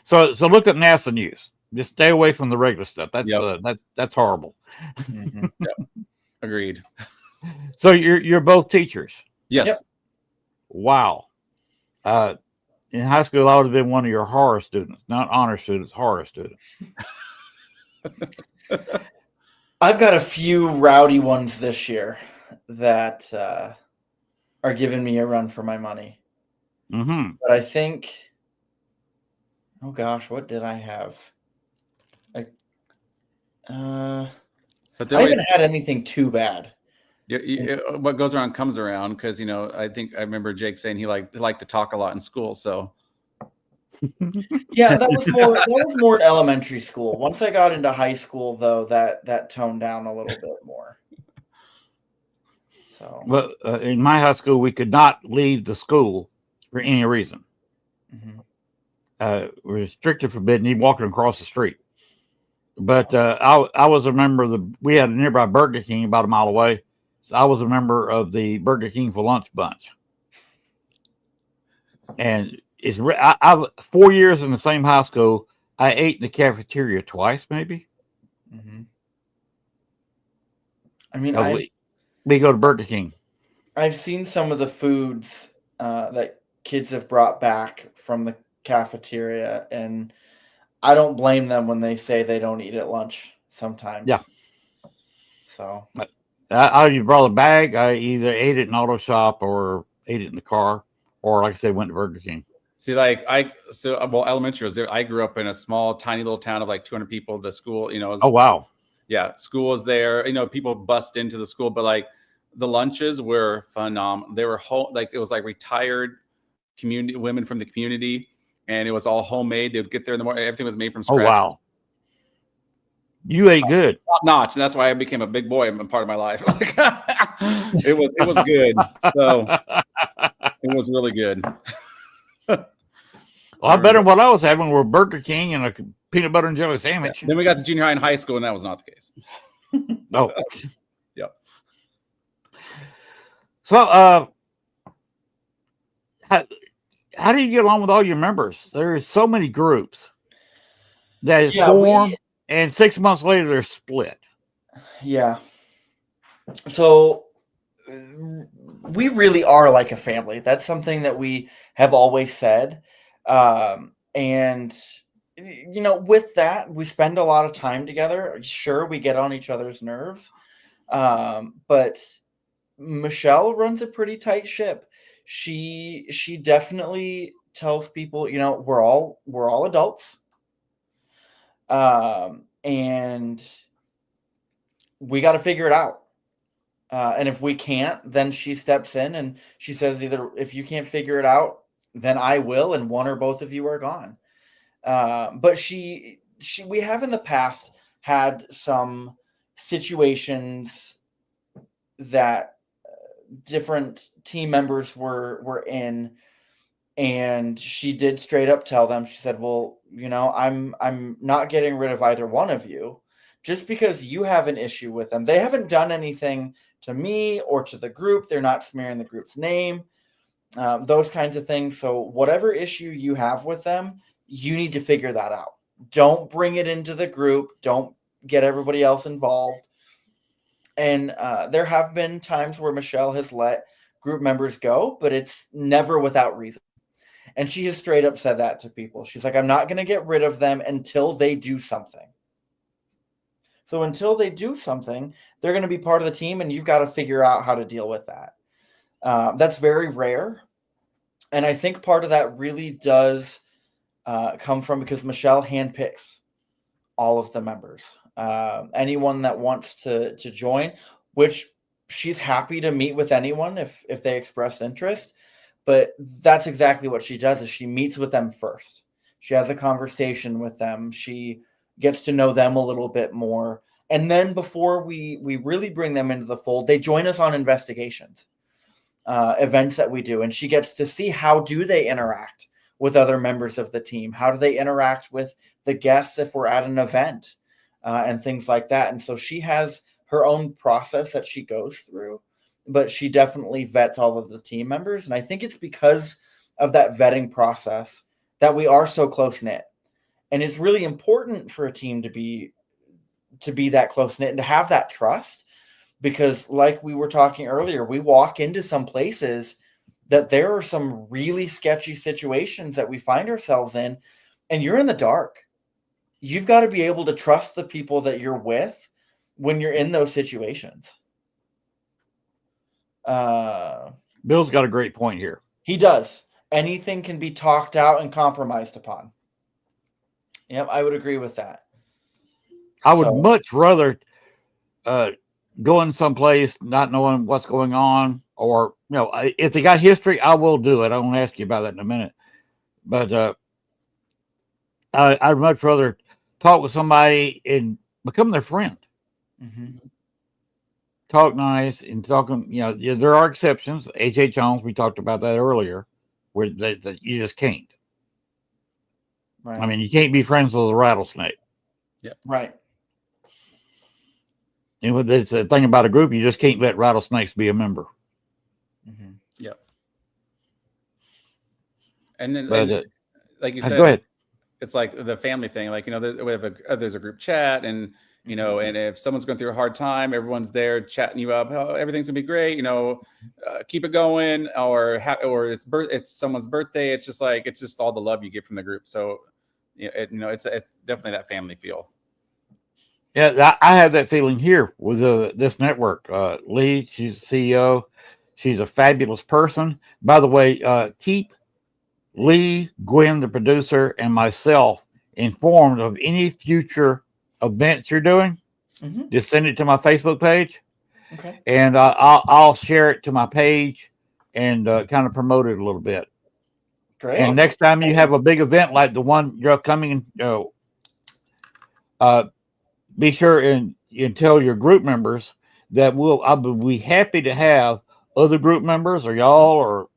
So look at NASA news. Just stay away from the regular stuff. That's horrible. Mm-hmm. Yep. Agreed. So you're both teachers. Yes. Yep. Wow. In high school, I would have been one of your horror students, not honor students, horror students. I've got a few rowdy ones this year that are giving me a run for my money. Mm-hmm. But I think, oh gosh, what did I have? But I haven't had anything too bad. What goes around comes around, because I think I remember Jake saying he liked to talk a lot in school. So yeah, that was more in elementary school. Once I got into high school, though, that toned down a little bit more. So, well, in my high school, we could not leave the school for any reason. Mm-hmm. Restricted, forbidden, even walking across the street. But I was a member we had a nearby Burger King about a mile away. So I was a member of the Burger King for Lunch bunch. And I 4 years in the same high school, I ate in the cafeteria twice, maybe. Mm-hmm. I mean, we go to Burger King. I've seen some of the foods that kids have brought back from the cafeteria, and I don't blame them when they say they don't eat at lunch sometimes. Yeah. So I brought a bag. I either ate it in auto shop or ate it in the car, or like I said, went to Burger King. See, elementary was there. I grew up in a small, tiny little town of like 200 people. The school, oh wow, yeah, school was there. People bust into the school, but the lunches were phenomenal. They were it was like retired community women from the community, and it was all homemade. They would get there in the morning. Everything was made from scratch. Oh wow. You ate good. Top notch, and that's why I became a big boy in part of my life. It was good. So it was really good. A lot better than what I was having were Burger King and a peanut butter and jelly sandwich. Yeah. Then we got to junior high and high school, and that was not the case. Oh. Yep. So how do you get along with all your members? There's so many groups that form. And 6 months later, they're split. Yeah. So we really are like a family. That's something that we have always said. And, with that, we spend a lot of time together. Sure, we get on each other's nerves. But Michelle runs a pretty tight ship. She definitely tells people, we're all adults. And we got to figure it out. And if we can't, then she steps in and she says, either if you can't figure it out, then I will, and one or both of you are gone. But we have in the past had some situations that different team members were in. And she did straight up tell them, she said, well, I'm not getting rid of either one of you just because you have an issue with them. They haven't done anything to me or to the group. They're not smearing the group's name, those kinds of things. So whatever issue you have with them, you need to figure that out. Don't bring it into the group. Don't get everybody else involved. And there have been times where Michelle has let group members go, but it's never without reason. And she has straight up said that to people. She's like, I'm not going to get rid of them until they do something. So until they do something, they're going to be part of the team, and you've got to figure out how to deal with that. That's very rare. And I think part of that really does come from because Michelle handpicks all of the members. Anyone that wants to join, which she's happy to meet with anyone if they express interest. But that's exactly what she does is she meets with them first. She has a conversation with them. She gets to know them a little bit more. And then before we really bring them into the fold, they join us on investigations, events that we do. And she gets to see how do they interact with other members of the team? How do they interact with the guests if we're at an event and things like that? And so she has her own process that she goes through, but she definitely vets all of the team members. And I think it's because of that vetting process that we are so close-knit. And it's really important for a team to be that close-knit and to have that trust, because like we were talking earlier, we walk into some places that there are some really sketchy situations that we find ourselves in, and you're in the dark. You've got to be able to trust the people that you're with when you're in those situations. Bill's got a great point here. He does. Anything can be talked out and compromised upon. Yep, I would agree with that. I would much rather go in someplace not knowing what's going on, or if they got history, I will do it. I won't ask you about that in a minute, but I'd much rather talk with somebody and become their friend. Mm-hmm. Talk nice and talking. There are exceptions. H.H. Holmes, we talked about that earlier, where that you just can't. Right. I mean, you can't be friends with a rattlesnake. Yeah. Right. And it's the thing about a group, you just can't let rattlesnakes be a member. Mm-hmm. Yep. And then, like you said, go ahead. It's like the family thing. Like, we have there's a group chat, and and if someone's going through a hard time, everyone's there chatting you up. Oh, everything's gonna be great. Keep it going. Or it's someone's birthday. It's just all the love you get from the group. So, it's definitely that family feel. Yeah, I have that feeling here with this network. Lee, she's the CEO. She's a fabulous person. By the way, keep Lee, Gwen, the producer, and myself informed of any future events you're doing. Mm-hmm. Just send it to my Facebook page. Okay. And I'll share it to my page and kind of promote it a little bit. Great. And next time you have a big event like the one you're coming, be sure and tell your group members that I'll be happy to have other group members or y'all or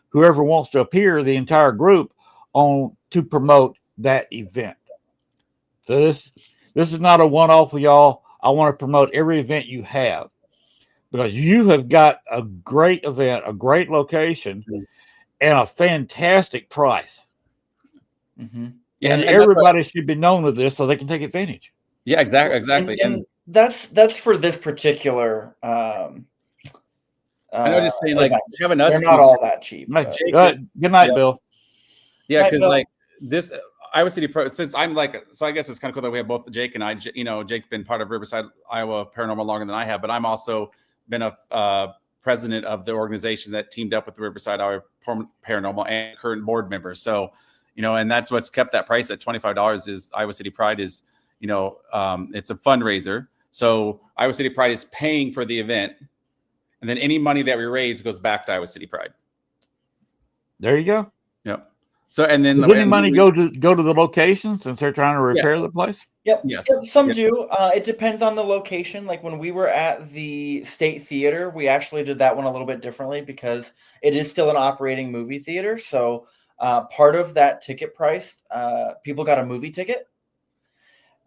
whoever wants to appear, the entire group, on to promote that event. So this is not a one-off with y'all. I want to promote every event you have, because you have got a great event, a great location, and a fantastic price. Mm-hmm. Yeah, and everybody should be known of this so they can take advantage. Yeah, exactly. And that's for this particular. I know, just saying, like, having us, they're not all that cheap. Good night, Bill. Yeah, because like this Iowa City Pro, since I'm so I guess it's kind of cool that we have both Jake and I. Jake's been part of Riverside, Iowa Paranormal longer than I have, but I'm also been a president of the organization that teamed up with the Riverside Iowa Paranormal and current board members. So, and that's what's kept that price at $25. Is Iowa City Pride is, it's a fundraiser. So Iowa City Pride is paying for the event, and then any money that we raise goes back to Iowa City Pride. There you go. Yep. So, and then does any money go to the location since they're trying to repair the place? Yep. Yes. Yep. Some do. It depends on the location. Like when we were at the State Theater, we actually did that one a little bit differently because it is still an operating movie theater. So part of that ticket price, people got a movie ticket.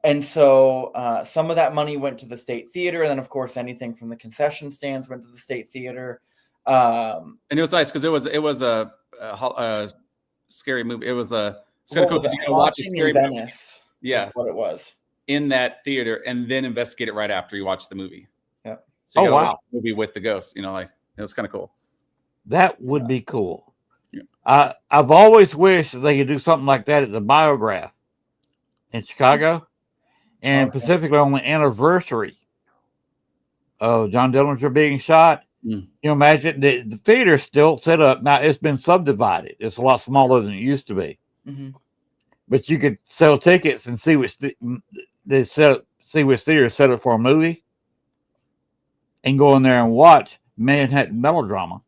And so some of that money went to the State Theater. And then, of course, anything from the concession stands went to the State Theater. And it was nice because it was a scary movie. It was it's kind of cool because you can watch a scary movie. Yeah, what it was in that theater, and then investigate it right after you watch the movie. Yeah. So you Oh, got to wow. watch the movie with the ghost. You know, like it was kind of cool. That would be cool. Yeah. I've always wished that they could do something like that at the Biograph in Chicago, and Okay. specifically on the anniversary of John Dillinger being shot. Mm. You know, imagine the theater's still set up. Now it's been subdivided. It's a lot smaller than it used to be. Mm-hmm. But you could sell tickets and see which see which theater set up for a movie, and go in there and watch Manhattan Melodrama.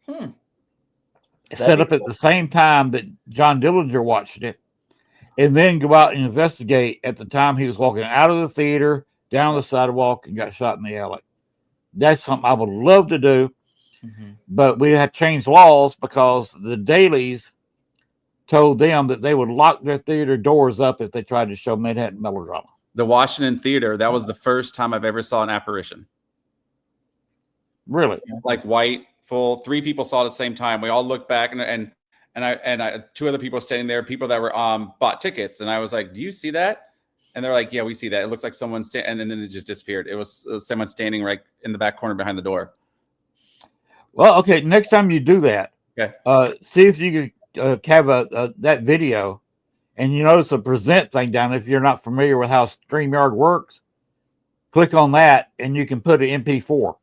Hmm. Set up at the same time that John Dillinger watched it, and then go out and investigate at the time he was walking out of the theater, down the sidewalk, and got shot in the alley. That's something I would love to do, but we had changed laws because the dailies told them that they would lock their theater doors up if they tried to show Manhattan Melodrama. The Washington Theater, that was the first time I've ever saw an apparition. Really? Like white, full, 3 people saw it at the same time. We all looked back and I 2 other people standing there, people that were bought tickets, and I was like, "Do you see that?" And they're like, "Yeah, we see that. It looks like someone and then it just disappeared. It was someone standing right in the back corner behind the door." Well, okay. Next time you do that, Okay. See if you could have that video, and you notice a present thing down. If you're not familiar with how StreamYard works, click on that, and you can put an MP4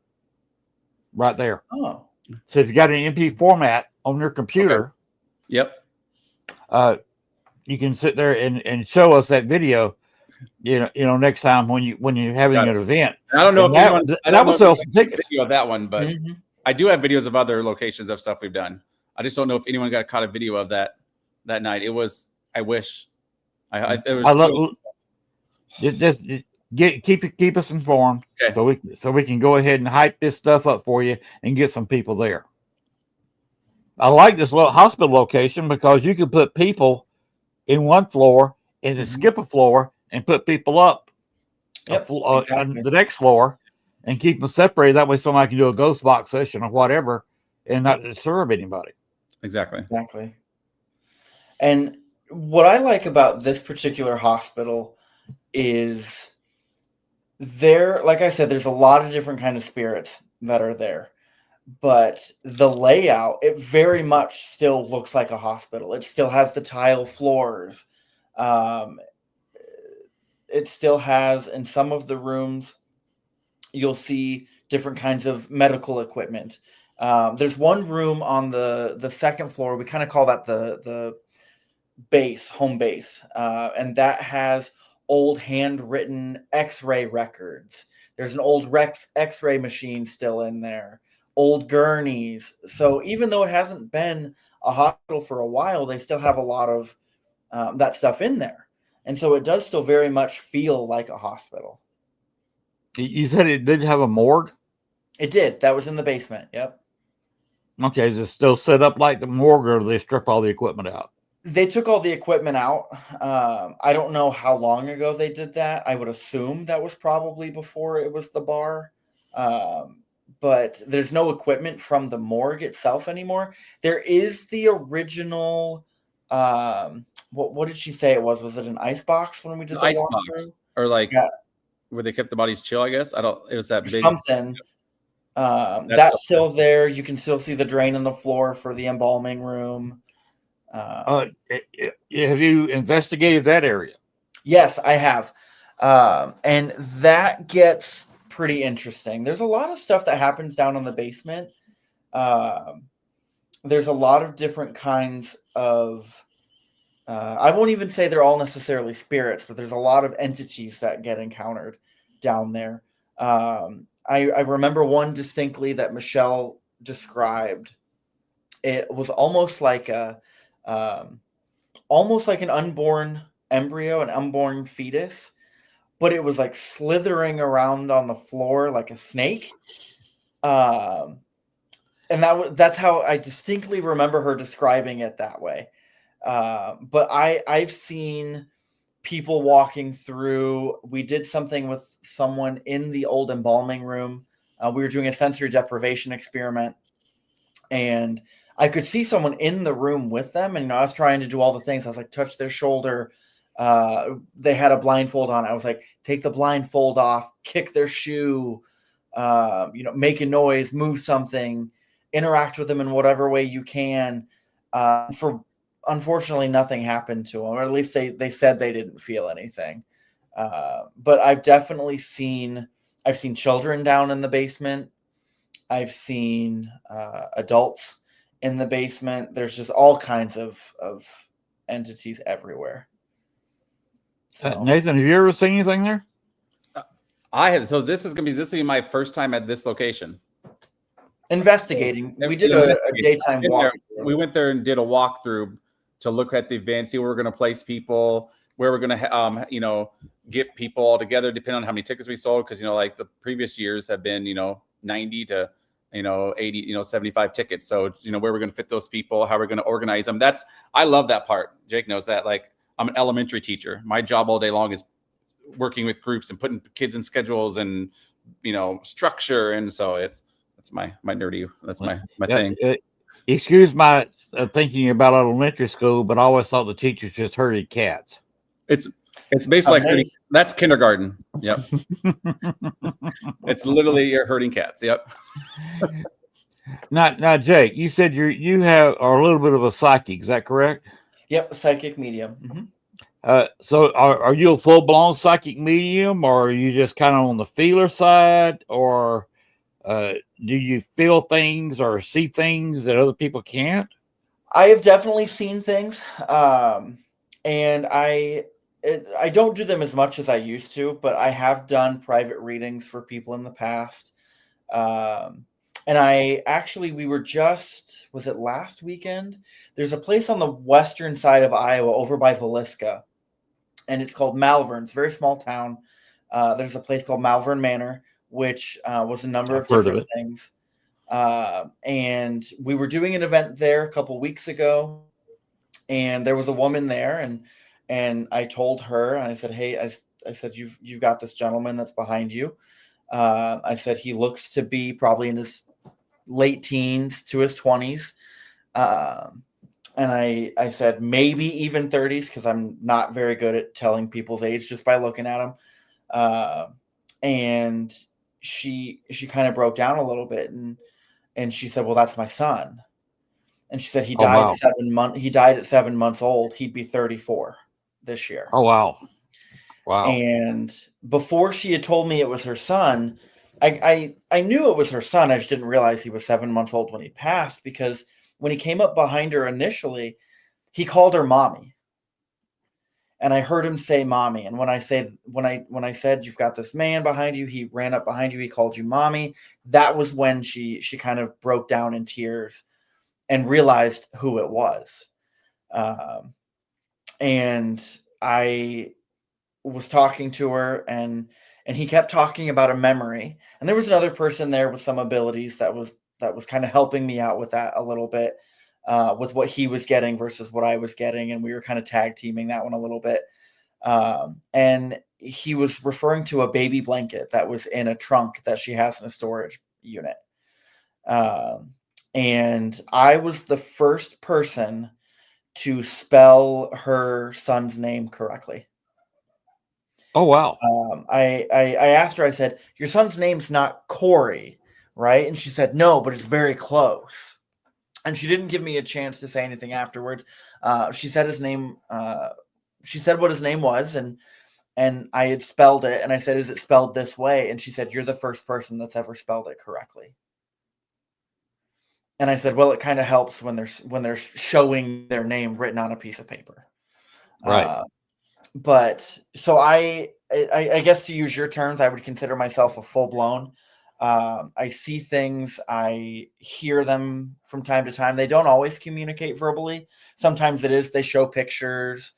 right there. Oh. So if you got an MP format on your computer, Yep. You can sit there and show us that video. You know, next time when you're having an event. I don't know And if anyone, that will sell some tickets. Video of that one, but I do have videos of other locations of stuff we've done. I just don't know if anyone got caught a video of that night. It was. I wish. Just keep us informed, okay. so we can go ahead and hype this stuff up for you and get some people there. I like this little hospital location because you can put people in one floor and then skip a floor and put people up on the next floor and keep them separated. That way somebody can do a ghost box session or whatever and not disturb anybody. Exactly. And what I like about this particular hospital is like I said, there's a lot of different kind of spirits that are there, but the layout, it very much still looks like a hospital. It still has the tile floors. It still has, in some of the rooms, you'll see different kinds of medical equipment. There's one room on the second floor. We kind of call that the base, home base. And that has old handwritten x-ray records. There's an old x-ray machine still in there, old gurneys. So even though it hasn't been a hospital for a while, they still have a lot of that stuff in there. And so it does still very much feel like a hospital. You said it didn't have a morgue? It did. That was in the basement. Yep. Okay. Is it still set up like the morgue, or do they strip all the equipment out? They took all the equipment out. I don't know how long ago they did that. I would assume that was probably before it was the bar. But there's no equipment from the morgue itself anymore. There is the original, what did she say it was? Was it an ice box when we did the ice walkthrough? box, or like where they kept the bodies chill? I guess it was that big something. That's still there. You can still see the drain in the floor for the embalming room. Have you investigated that area? Yes, I have. And that gets pretty interesting. There's a lot of stuff that happens down in the basement. There's a lot of different kinds of, I won't even say they're all necessarily spirits, but there's a lot of entities that get encountered down there. I remember one distinctly that Michelle described. It was almost like almost like an unborn embryo, an unborn fetus, but it was like slithering around on the floor like a snake. And that's how I distinctly remember her describing it that way. But I've seen people walking through. We did something with someone in the old embalming room. We were doing a sensory deprivation experiment, and I could see someone in the room with them, and I was trying to do all the things. I was like, touch their shoulder. They had a blindfold on. I was like, take the blindfold off, kick their shoe, make a noise, move something, interact with them in whatever way you can. Unfortunately, nothing happened to them, or at least they said they didn't feel anything. But I've definitely seen children down in the basement. I've seen adults in the basement. There's just all kinds of entities everywhere. So. Nathan, have you ever seen anything there? I have. So this is going to be my first time at this location. Investigating. We did a daytime walk. We went there and did a walkthrough to look at the event, see where we're going to place people, where we're going to, get people all together, depending on how many tickets we sold. Because, like the previous years have been, 90 to, 80, 75 tickets. So, where we're going to fit those people, how we're going to organize them. I love that part. Jake knows that. Like, I'm an elementary teacher. My job all day long is working with groups and putting kids in schedules and, structure. And so that's my nerdy. That's my thing. Excuse my thinking about elementary school, but I always thought the teachers just herded cats. It's basically like that's kindergarten. Yep. It's literally you're herding cats. Yep. Now, Jake, you said you are a little bit of a psychic. Is that correct? Yep, psychic medium. Mm-hmm. So are you a full-blown psychic medium, or are you just kind of on the feeler side, or do you feel things or see things that other people can't? I have definitely seen things, and I don't do them as much as I used to, but I have done private readings for people in the past. And we were was it last weekend? There's a place on the western side of Iowa over by Villisca, and it's called Malvern. It's a very small town. There's a place called Malvern Manor, which was a number of different things. And we were doing an event there a couple weeks ago, and there was a woman there, and I told her, and I said, hey, I said, you've got this gentleman that's behind you. I said, he looks to be probably in his late teens to his 20s. And I said, maybe even 30s, because I'm not very good at telling people's age just by looking at them. And she kind of broke down a little bit, and she said, well, that's my son. And she said, he died 7 months. He died at 7 months old. He'd be 34 this year. Oh, wow. And before she had told me it was her son, I knew it was her son. I just didn't realize he was 7 months old when he passed, because when he came up behind her initially, he called her mommy. And I heard him say mommy. And when I said, you've got this man behind you, he ran up behind you, he called you mommy. That was when she kind of broke down in tears and realized who it was. And I was talking to her, and he kept talking about a memory. And there was another person there with some abilities that was kind of helping me out with that a little bit. With what he was getting versus what I was getting. And we were kind of tag teaming that one a little bit. And he was referring to a baby blanket that was in a trunk that she has in a storage unit. And I was the first person to spell her son's name correctly. Oh, wow. I asked her, I said, your son's name's not Corey, right? And she said, no, but it's very close. And she didn't give me a chance to say anything afterwards. She said his name. She said what his name was, and I had spelled it. And I said, "Is it spelled this way?" And she said, "You're the first person that's ever spelled it correctly." And I said, "Well, it kind of helps when they're showing their name written on a piece of paper." Right. But so I guess, to use your terms, I would consider myself a full blown. I see things, I hear them from time to time. They don't always communicate verbally. Sometimes they show pictures.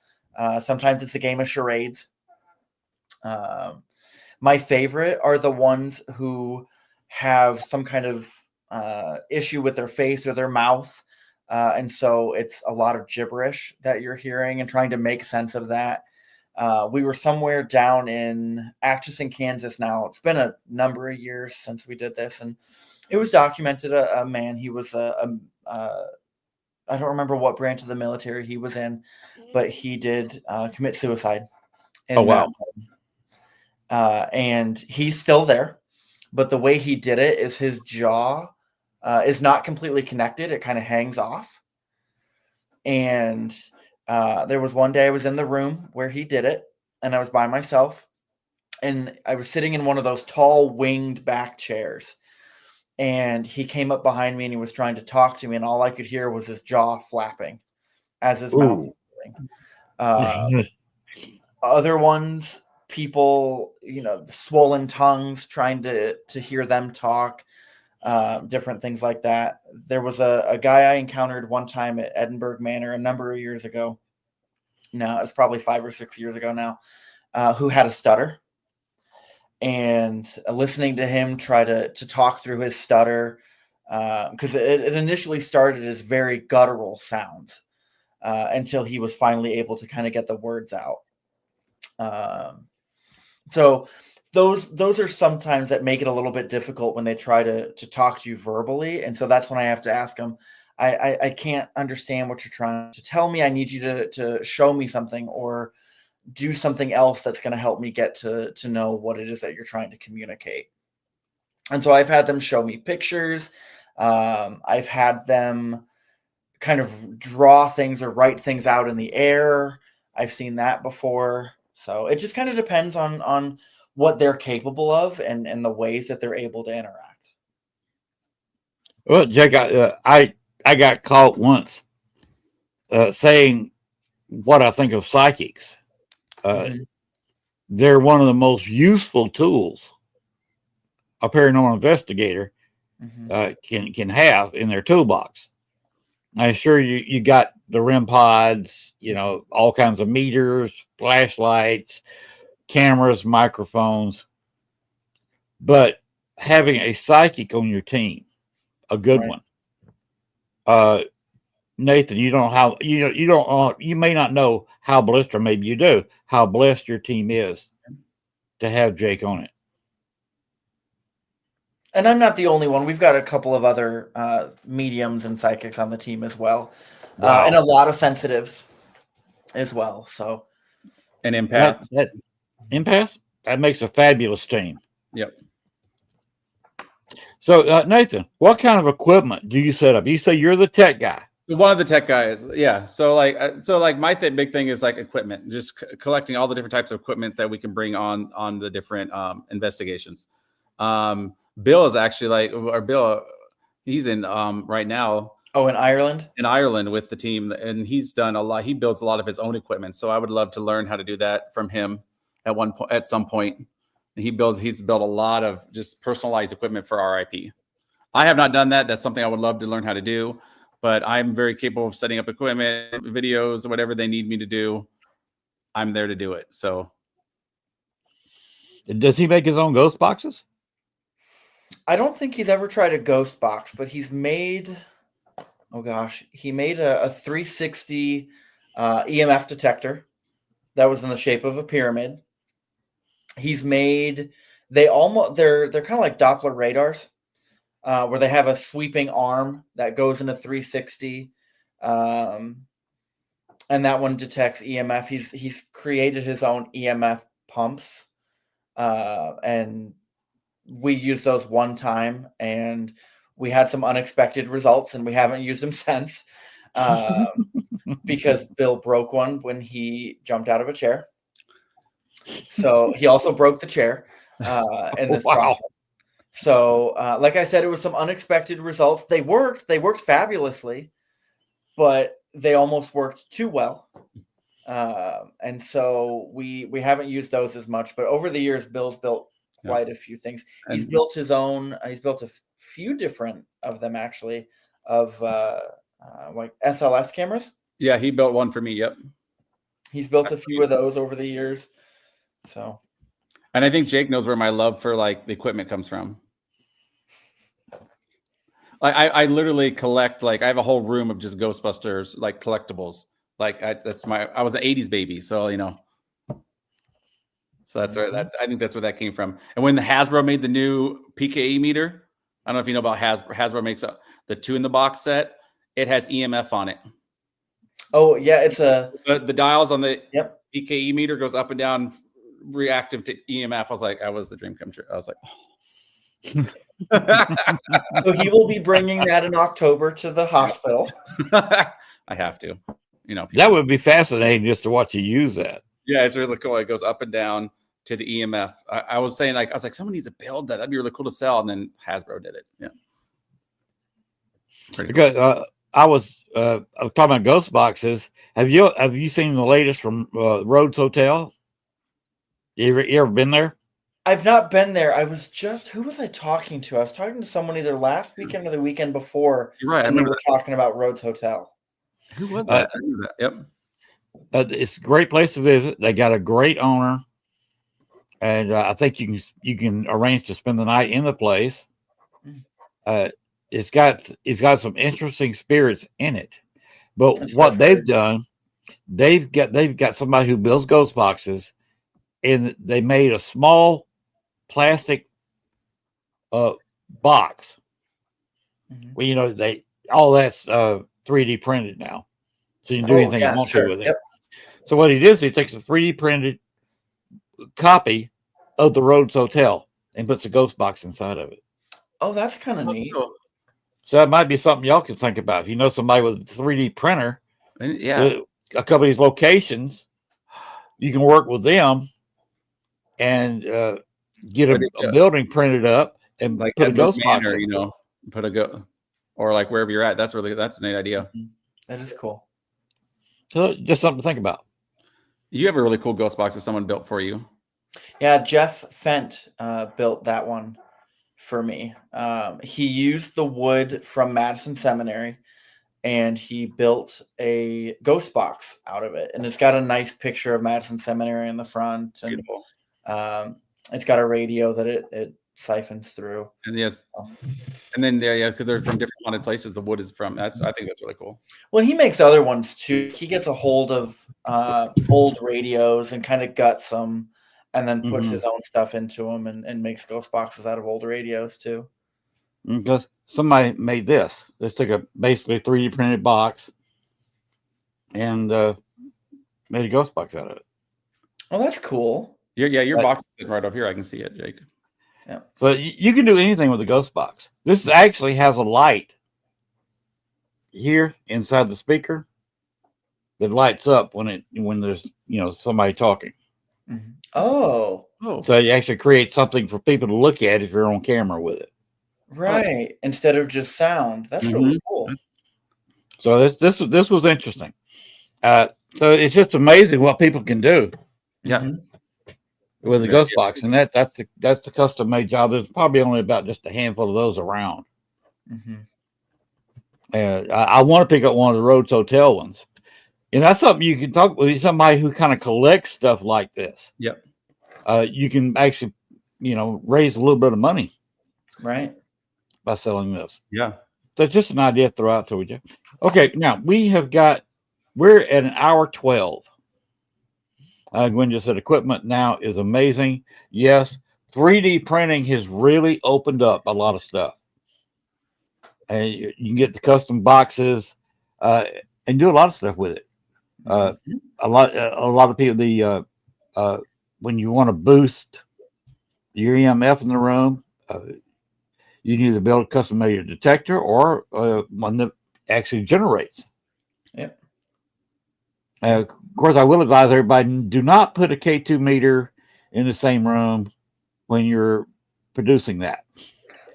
Sometimes it's a game of charades. My favorite are the ones who have some kind of issue with their face or their mouth. And so it's a lot of gibberish that you're hearing and trying to make sense of that. We were somewhere down in Atchison, Kansas now. It's been a number of years since we did this, and it was documented. A man, he was I don't remember what branch of the military he was in, but he did commit suicide. Oh, wow. And he's still there. but the way he did it is his jaw is not completely connected. It kind of hangs off. And there was one day I was in the room where he did it, and I was by myself, and I was sitting in one of those tall winged back chairs. And he came up behind me and he was trying to talk to me, and all I could hear was his jaw flapping as his mouth was moving. Other ones, people, swollen tongues, trying to hear them talk, different things like that. There was a guy I encountered one time at Edinburgh Manor a number of years ago. No, it's probably 5 or 6 years ago now, who had a stutter. And listening to him try to talk through his stutter, because it initially started as very guttural sounds until he was finally able to kind of get the words out. So those are sometimes that make it a little bit difficult when they try to talk to you verbally. And so that's when I have to ask them, I can't understand what you're trying to tell me. I need you to show me something or do something else that's going to help me get to know what it is that you're trying to communicate. And so I've had them show me pictures. I've had them kind of draw things or write things out in the air. I've seen that before. So it just kind of depends on what they're capable of and the ways that they're able to interact. Well, Jake, I got caught once saying what I think of psychics. They're one of the most useful tools a paranormal investigator can have in their toolbox. I'm sure you got the REM pods, all kinds of meters, flashlights, cameras, microphones, but having a psychic on your team, a good one. Nathan, you may not know how blessed, or maybe you do, how blessed your team is to have Jake on it. And I'm not the only one. We've got a couple of other mediums and psychics on the team as well. Wow. And a lot of sensitives as well. So, and empaths. Empaths? That makes a fabulous team. Yep. So, Nathan, what kind of equipment do you set up? You say you're the tech guy. One of the tech guys, yeah. So my big thing is like equipment, just collecting all the different types of equipment that we can bring on the different investigations. Bill is actually he's in right now. Oh, in Ireland? In Ireland with the team, and he's done a lot. He builds a lot of his own equipment, so I would love to learn how to do that from him at some point. He's built a lot of just personalized equipment for RIP. I have not done that. That's something I would love to learn how to do. But I'm very capable of setting up equipment, videos, whatever they need me to do. I'm there to do it. So, does he make his own ghost boxes? I don't think he's ever tried a ghost box, but he's made. Oh gosh, he made a 360 EMF detector that was in the shape of a pyramid. He's made. They're kind of like Doppler radars. Where they have a sweeping arm that goes into 360, and that one detects EMF. He's created his own EMF pumps, and we used those one time, and we had some unexpected results, and we haven't used them since because Bill broke one when he jumped out of a chair. So he also broke the chair in this process. So, like I said, it was some unexpected results. They worked fabulously, but they almost worked too well. And so we haven't used those as much, but over the years, Bill's built quite a few things. He's built his own, he's built a few different of them actually of like SLS cameras. Yeah. He built one for me. Yep. He's built a few of those over the years. So. And I think Jake knows where my love for like the equipment comes from. I literally collect, I have a whole room of just Ghostbusters, like collectibles. I was an 80s baby. So, so that's where I think that's where that came from. And when the Hasbro made the new PKE meter, I don't know if you know about Hasbro. Hasbro makes the 2-in-the-box set. It has EMF on it. Oh yeah. It's the dials on the PKE meter goes up and down reactive to EMF. I was like, that was the dream come true. I was like, oh. So he will be bringing that in October to the hospital. I have to, That would be fascinating just to watch you use that. Yeah, it's really cool. It goes up and down to the EMF. I was saying, I was like, someone needs to build that. That'd be really cool to sell. And then Hasbro did it. Yeah. Because I was talking about ghost boxes. Have you seen the latest from Rhodes Hotel? You ever been there? I've not been there. Who was I talking to? I was talking to someone either last weekend or the weekend before. You're right. I And we remember were talking about Rhodes Hotel. Who was that? I knew that. Yep. It's a great place to visit. They got a great owner, and I think you can arrange to spend the night in the place. It's got some interesting spirits in it, but what they've done, they've got somebody who builds ghost boxes, and they made a small plastic box. Well, all that's 3D printed now, so you can do anything you want to with it. Yep. So what he does, he takes a 3D printed copy of the Rhodes Hotel and puts a ghost box inside of it. Oh, that's kind of neat. Cool. So that might be something y'all can think about. If you know somebody with a 3D printer, a couple of these locations, you can work with them and get a building printed up and like put a ghost box in. Or like wherever you're at. That's a neat idea. That is cool. So just something to think about. You have a really cool ghost box that someone built for you. Yeah, Jeff Fent built that one for me. He used the wood from Madison Seminary, and he built a ghost box out of it. And it's got a nice picture of Madison Seminary in the front. And it's got a radio that it siphons through. And yes. And then because they're from different haunted places, the wood is from. I think that's really cool. Well, he makes other ones too. He gets a hold of old radios and kind of guts them, and then puts his own stuff into them and makes ghost boxes out of old radios too. Because somebody made this. They took a basically 3D printed box and made a ghost box out of it. Well, that's cool. Your box is sitting right over here. I can see it, Jake. Yeah. So you can do anything with a ghost box. This actually has a light here inside the speaker that lights up when there's somebody talking. Mm-hmm. Oh. So you actually create something for people to look at if you're on camera with it. Right. Instead of just sound. That's really cool. So this was interesting. So it's just amazing what people can do. Yeah. With a ghost box, and that's the custom made job. There's probably only about just a handful of those around. And I want to pick up one of the Rhodes Hotel ones, and that's something you can talk with somebody who kind of collects stuff like this. Yep. You can actually, raise a little bit of money, right, by selling this. Yeah. So it's just an idea to throw out to you. Okay, now we're at an hour 12. Gwen just said equipment now is amazing. Yes, 3D printing has really opened up a lot of stuff. And you can get the custom boxes and do a lot of stuff with it. A lot of people, when you want to boost your EMF in the room, you can either build a custom made detector or one that actually generates. Yep. Of course, I will advise everybody, do not put a K2 meter in the same room when you're producing that.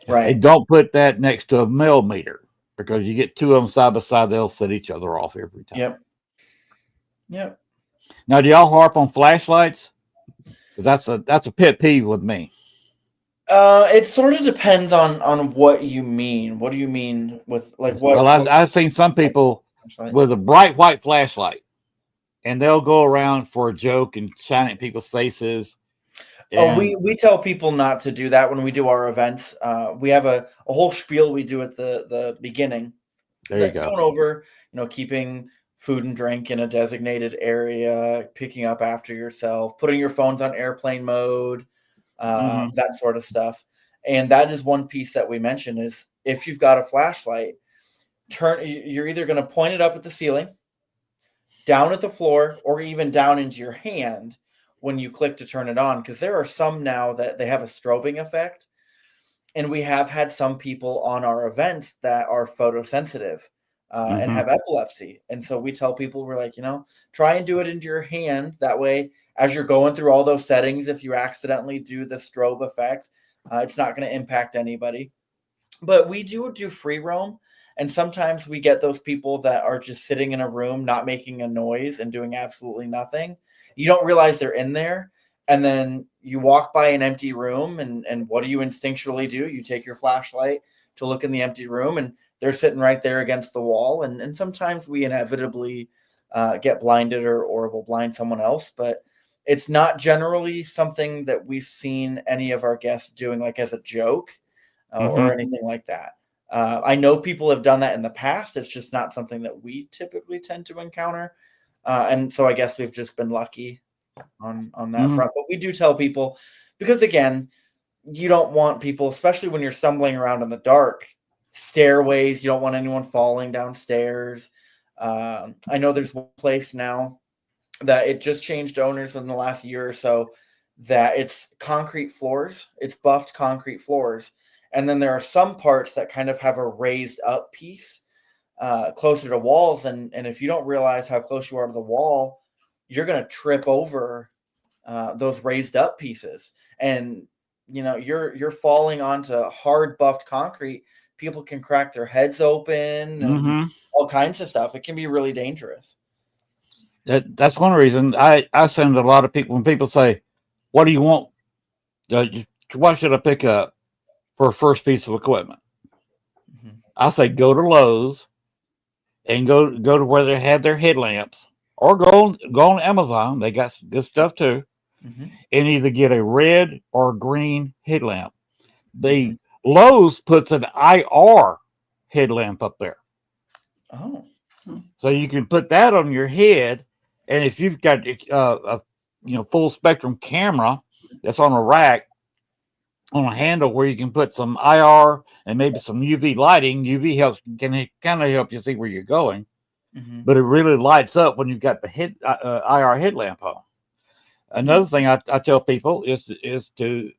Right. And don't put that next to a mil meter, because you get two of them side by side, they'll set each other off every time. Yep. Now, do y'all harp on flashlights? Because that's a pet peeve with me. It sort of depends on what you mean. What do you mean with what? Well, I've seen some people with a bright white flashlight, and they'll go around for a joke and shine at people's faces. We tell people not to do that when we do our events. We have a whole spiel we do at the beginning. There you go. Going over, keeping food and drink in a designated area, picking up after yourself, putting your phones on airplane mode, that sort of stuff. And that is one piece that we mention is if you've got a flashlight, you're either going to point it up at the ceiling, down at the floor, or even down into your hand when you click to turn it on, because there are some now that they have a strobing effect. And we have had some people on our events that are photosensitive and Mhm. have epilepsy. And so we tell people, we're like, try and do it into your hand. That way, as you're going through all those settings, if you accidentally do the strobe effect, it's not going to impact anybody. But we do free roam. And sometimes we get those people that are just sitting in a room, not making a noise and doing absolutely nothing. You don't realize they're in there. And then you walk by an empty room, and what do you instinctually do? You take your flashlight to look in the empty room, and they're sitting right there against the wall. And sometimes we inevitably get blinded or will blind someone else. But it's not generally something that we've seen any of our guests doing like as a joke or anything like that. I know people have done that in the past. It's just not something that we typically tend to encounter. And so I guess we've just been lucky on that front. But we do tell people, because again, you don't want people, especially when you're stumbling around in the dark, stairways, you don't want anyone falling downstairs. I know there's one place now that it just changed owners within the last year or so, that it's concrete floors. It's buffed concrete floors. And then there are some parts that kind of have a raised up piece closer to walls. And if you don't realize how close you are to the wall, you're going to trip over those raised up pieces. And, you're falling onto hard buffed concrete. People can crack their heads open and all kinds of stuff. It can be really dangerous. That's one reason I send a lot of people, when people say, what do you want? What should I pick up for a first piece of equipment? I say, go to Lowe's and go to where they have their headlamps, or go on Amazon. They got good stuff too. And either get a red or green headlamp. The Lowe's puts an IR headlamp up there. Oh. So you can put that on your head, and if you've got a full spectrum camera that's on a rack on a handle where you can put some IR and maybe some UV lighting. UV can kind of help you see where you're going, but it really lights up when you've got the IR headlamp on. Another thing I tell people is this is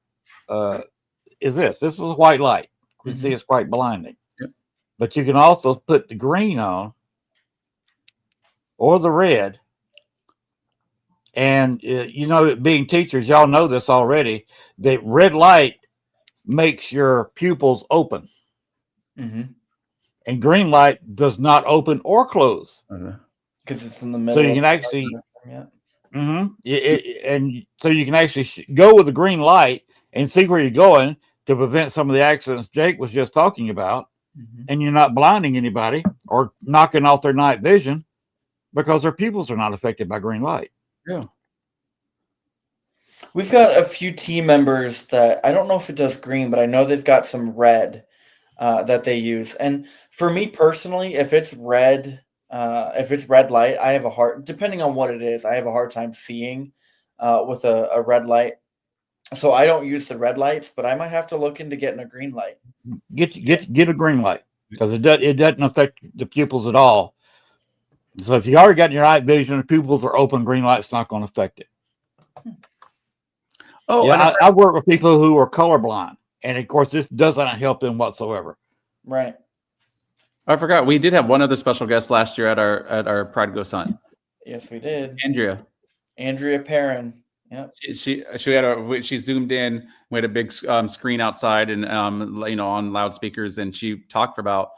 a white light. You can see it's quite blinding. Yep. But you can also put the green on or the red. And, being teachers, y'all know this already, that red light makes your pupils open. And green light does not open or close. Because it's in the middle. So you can actually... and so you can actually go with the green light and see where you're going to prevent some of the accidents Jake was just talking about, and you're not blinding anybody or knocking off their night vision because their pupils are not affected by green light. Yeah. We've got a few team members that I don't know if it does green, but I know they've got some red that they use. And for me personally, if it's red light, I have a hard, depending on what it is, I have a hard time seeing with a red light. So I don't use the red lights, but I might have to look into getting a green light. Get a green light, because it doesn't affect the pupils at all. So if you already got your night vision, the pupils are open, green light's not going to affect it. Oh, yeah, I work with people who are colorblind, and of course this doesn't help them whatsoever. Right. I forgot, we did have one other special guest last year at our Pride Goes Hunt. Yes, we did. Andrea Perrin. Yep. She zoomed in. We had a big screen outside and on loudspeakers, and she talked for about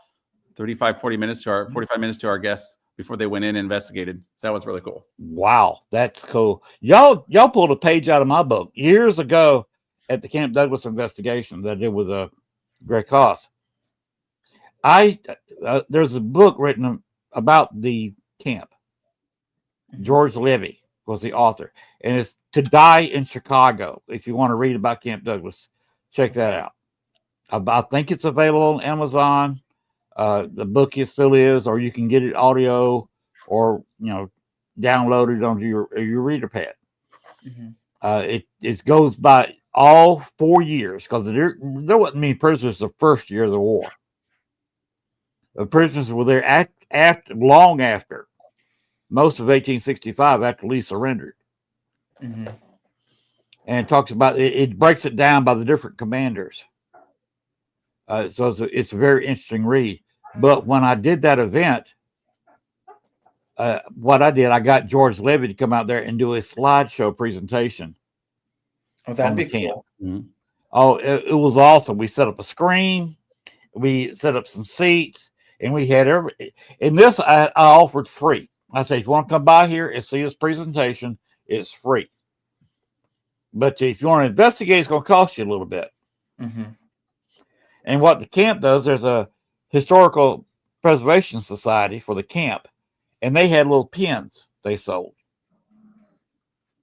45 minutes to our guests before they went in and investigated. So that was really cool. Wow, that's cool. Y'all pulled a page out of my book years ago at the Camp Douglas investigation that I did with Greg Koss. There's a book written about the camp. George Levy was the author, and it's To Die in Chicago. If you want to read about Camp Douglas, check that out. I think it's available on Amazon. The book still is, or you can get it audio, or download it onto your reader pad. It goes by all 4 years, because there wasn't many prisoners the first year of the war. The prisoners were there long after, most of 1865, after Lee surrendered. And it talks about it breaks it down by the different commanders. So it's a very interesting read. But when I did that event, what I did, I got George Levy to come out there and do a slideshow presentation. Oh, that'd be cool. Mhm. Oh, it was awesome. We set up a screen, we set up some seats, and we had and this I offered free. I said, if you want to come by here and see this presentation, it's free. But if you want to investigate, it's going to cost you a little bit. Mm-hmm. And what the camp does, there's a historical preservation society for the camp, and they had little pins they sold.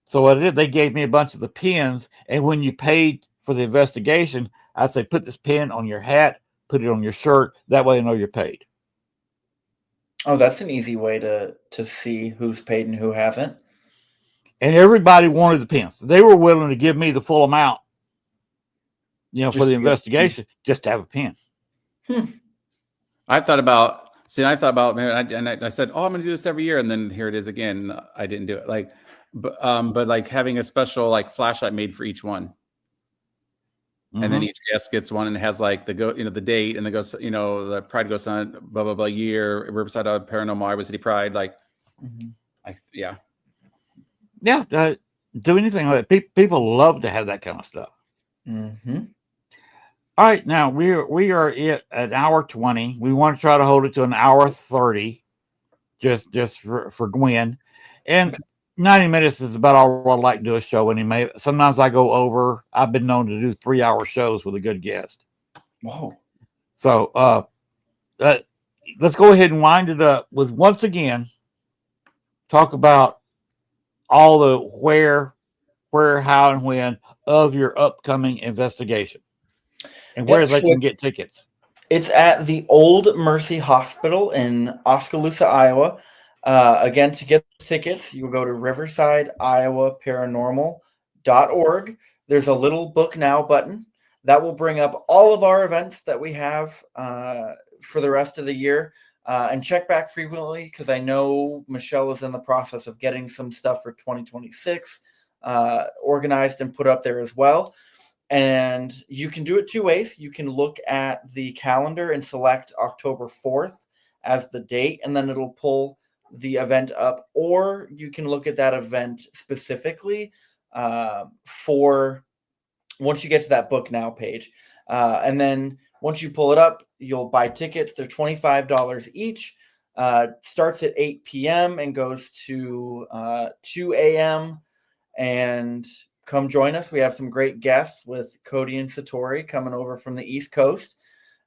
So what I did, they gave me a bunch of the pins, and when you paid for the investigation, I'd say, put this pin on your hat, put it on your shirt. That way, I know you're paid. Oh, that's an easy way to see who's paid and who hasn't. And everybody wanted the pins. They were willing to give me the full amount, for the investigation, just to have a pin. I thought about, man, I said, oh, I'm going to do this every year. And then here it is again. I didn't do it. But like having a special like flashlight made for each one. And then each guest gets one and it has like the date and the ghost, the Pride Ghost Hunt, blah, blah, blah, year, Riverside Paranormal, Iowa City Pride. Like, yeah. Yeah. Do anything like that. People love to have that kind of stuff. Mm-hmm. All right. Now we are at an hour 20. We want to try to hold it to an hour 30 just for Gwen. And 90 minutes is about all I like to do a show anyway. Sometimes I go over. I've been known to do 3-hour shows with a good guest. Whoa. So let's go ahead and wind it up with, once again, talk about all the where, how, and when of your upcoming investigation and where they can get tickets. It's at the Old Mercy Hospital in Oskaloosa, Iowa. Again, to get tickets, you will go to Riverside, Iowa Paranormal.org. There's a little book now button that will bring up all of our events that we have for the rest of the year. And check back frequently, because I know Michelle is in the process of getting some stuff for 2026 organized and put up there as well. And you can do it two ways. You can look at the calendar and select October 4th as the date, and then it'll pull the event up, or you can look at that event specifically for once you get to that book now page. And then once you pull it up, you'll buy tickets. They're $25 each. Starts at 8 p.m. and goes to 2 a.m. And come join us. We have some great guests with Cody and Satori coming over from the East Coast.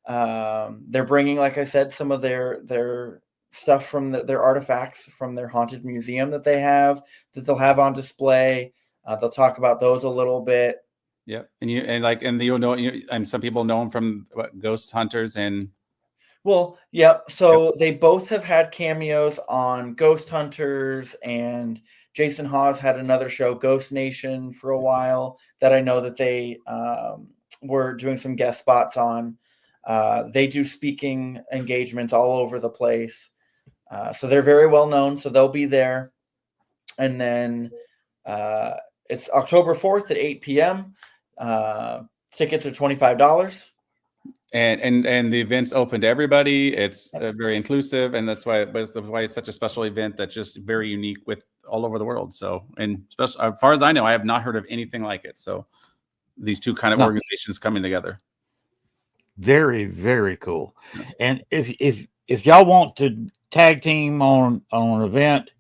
They're bringing, like I said, some of their stuff from their artifacts from their haunted museum that they have, that they'll have on display. They'll talk about those a little bit. Yeah, and some people know them from Ghost Hunters and. Well, yeah. So they both have had cameos on Ghost Hunters, and Jason Hawes had another show, Ghost Nation, for a while that I know that they were doing some guest spots on. They do speaking engagements all over the place. So they're very well known. So they'll be there. And then it's October 4th at 8 p.m. Tickets are $25. And the event's open to everybody. It's very inclusive, and that's why it's such a special event that's just very unique with all over the world. So, and especially as far as I know, I have not heard of anything like it. So these two kind of organizations coming together. Very, very cool. And if y'all want to tag team on an event,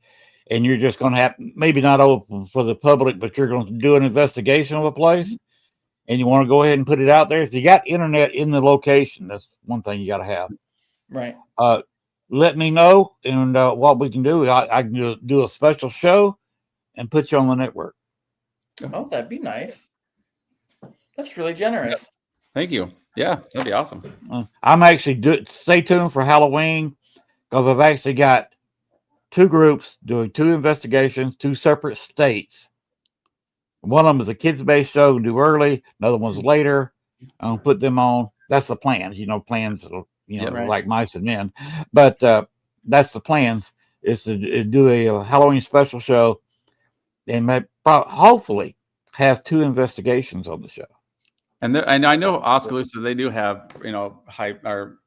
and you're just going to have, maybe not open for the public, but you're going to do an investigation of a place, and you want to go ahead and put it out there, if you got internet in the location, that's one thing you got to have. Right. Let me know, and what we can do, I can do a special show and put you on the network. Oh, that'd be nice. That's really generous. Yep. Thank you. Yeah, that'd be awesome. I'm actually stay tuned for Halloween, because I've actually got 2 groups doing 2 investigations, 2 separate states. One of them is a kids-based show, do early. Another one's later. I'll put them on. That's the plans. Plans, right. Like mice and men. But that's the plans, is to do a Halloween special show, and hopefully have 2 investigations on the show. And I know Oskaloosa, they do have, high or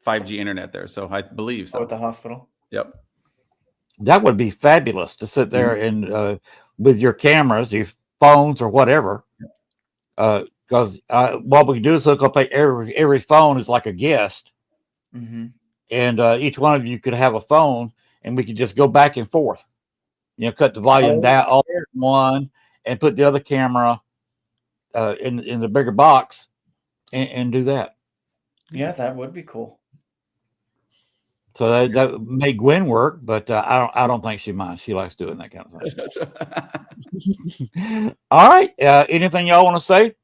5G internet there. So I believe so. At the hospital. Yep. That would be fabulous to sit there and with your cameras, your phones or whatever. Because what we do is hook up every phone is like a guest, and each one of you could have a phone, and we could just go back and forth. Cut the volume down all one, and put the other camera in the bigger box, and do that. Yeah, that would be cool. So that made Gwen work, but I don't think she minds. She likes doing that kind of thing. All right. Anything y'all want to say?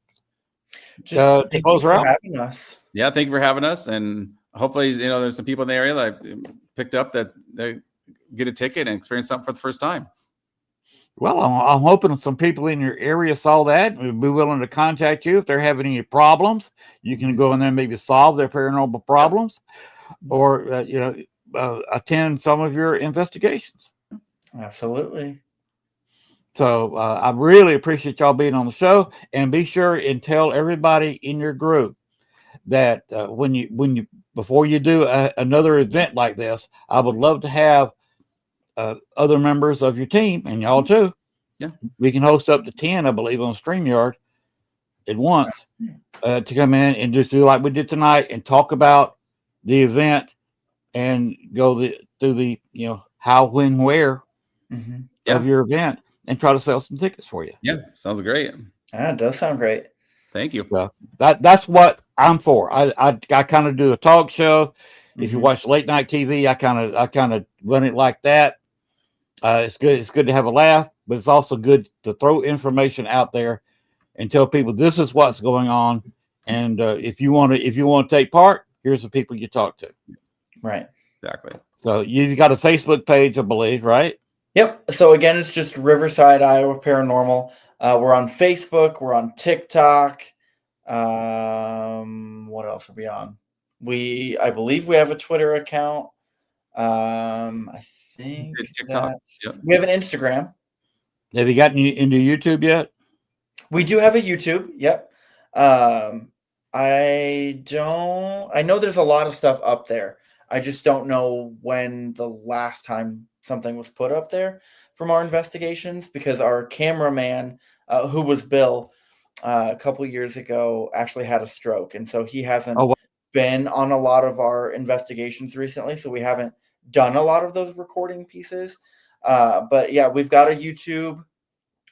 Just To close her out? Having us. Yeah, thank you for having us, and hopefully, there's some people in the area that picked up that they get a ticket and experience something for the first time. Well, I'm hoping some people in your area saw that and would be willing to contact you if they're having any problems. You can go in there and maybe solve their paranormal problems, or attend some of your investigations. Absolutely. So I really appreciate y'all being on the show, and be sure and tell everybody in your group that before you do another event like this, I would love to have other members of your team, and y'all too. Yeah, we can host up to 10, I believe, on StreamYard at once to come in and just do like we did tonight and talk about the event and go through the how, when, where of your event, and try to sell some tickets for you. Yeah, sounds great. Yeah, it does sound great. Thank you. So that's what I'm for. I kind of do a talk show. If you watch late night TV, I kind of run it like that. It's good. It's good to have a laugh, but it's also good to throw information out there and tell people this is what's going on. And if you want to take part, here's the people you talk to. Right. Exactly. So you've got a Facebook page, I believe, right? Yep. So again, it's just Riverside, Iowa Paranormal. We're on Facebook. We're on TikTok. What else are we on? I believe we have a Twitter account. I think we have an Instagram. Have you gotten into YouTube yet? We do have a YouTube. Yep. I know there's a lot of stuff up there. I just don't know when the last time something was put up there from our investigations, because our cameraman, who was Bill, a couple years ago, actually had a stroke. And so he hasn't been on a lot of our investigations recently. So we haven't done a lot of those recording pieces. But yeah, we've got a YouTube.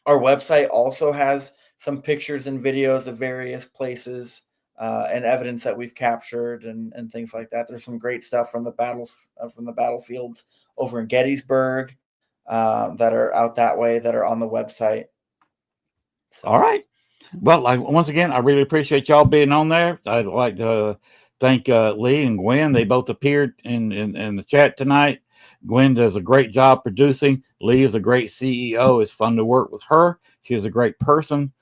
Our website also has some pictures and videos of various places and evidence that we've captured and things like that. There's some great stuff from the battlefields over in Gettysburg that are out that way that are on the website. So. All right. Well, once again, I really appreciate y'all being on there. I'd like to thank Lee and Gwen. They both appeared in the chat tonight. Gwen does a great job producing. Lee is a great CEO. It's fun to work with her. She is a great person.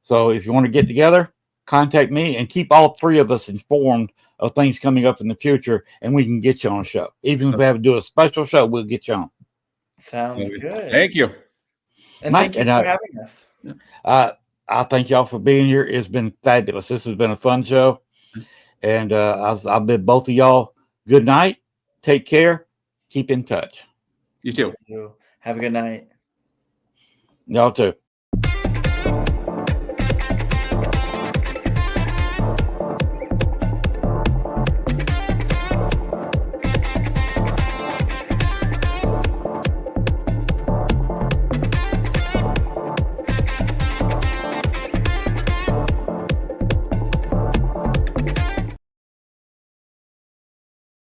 So if you want to get together, contact me and keep all three of us informed of things coming up in the future, and we can get you on a show. Even if we have to do a special show, we'll get you on. Sounds good. Thank you. And thank you for having us. I thank y'all for being here. It's been fabulous. This has been a fun show. And I'll bid both of y'all good night. Take care. Keep in touch. You too. Have a good night. Y'all too.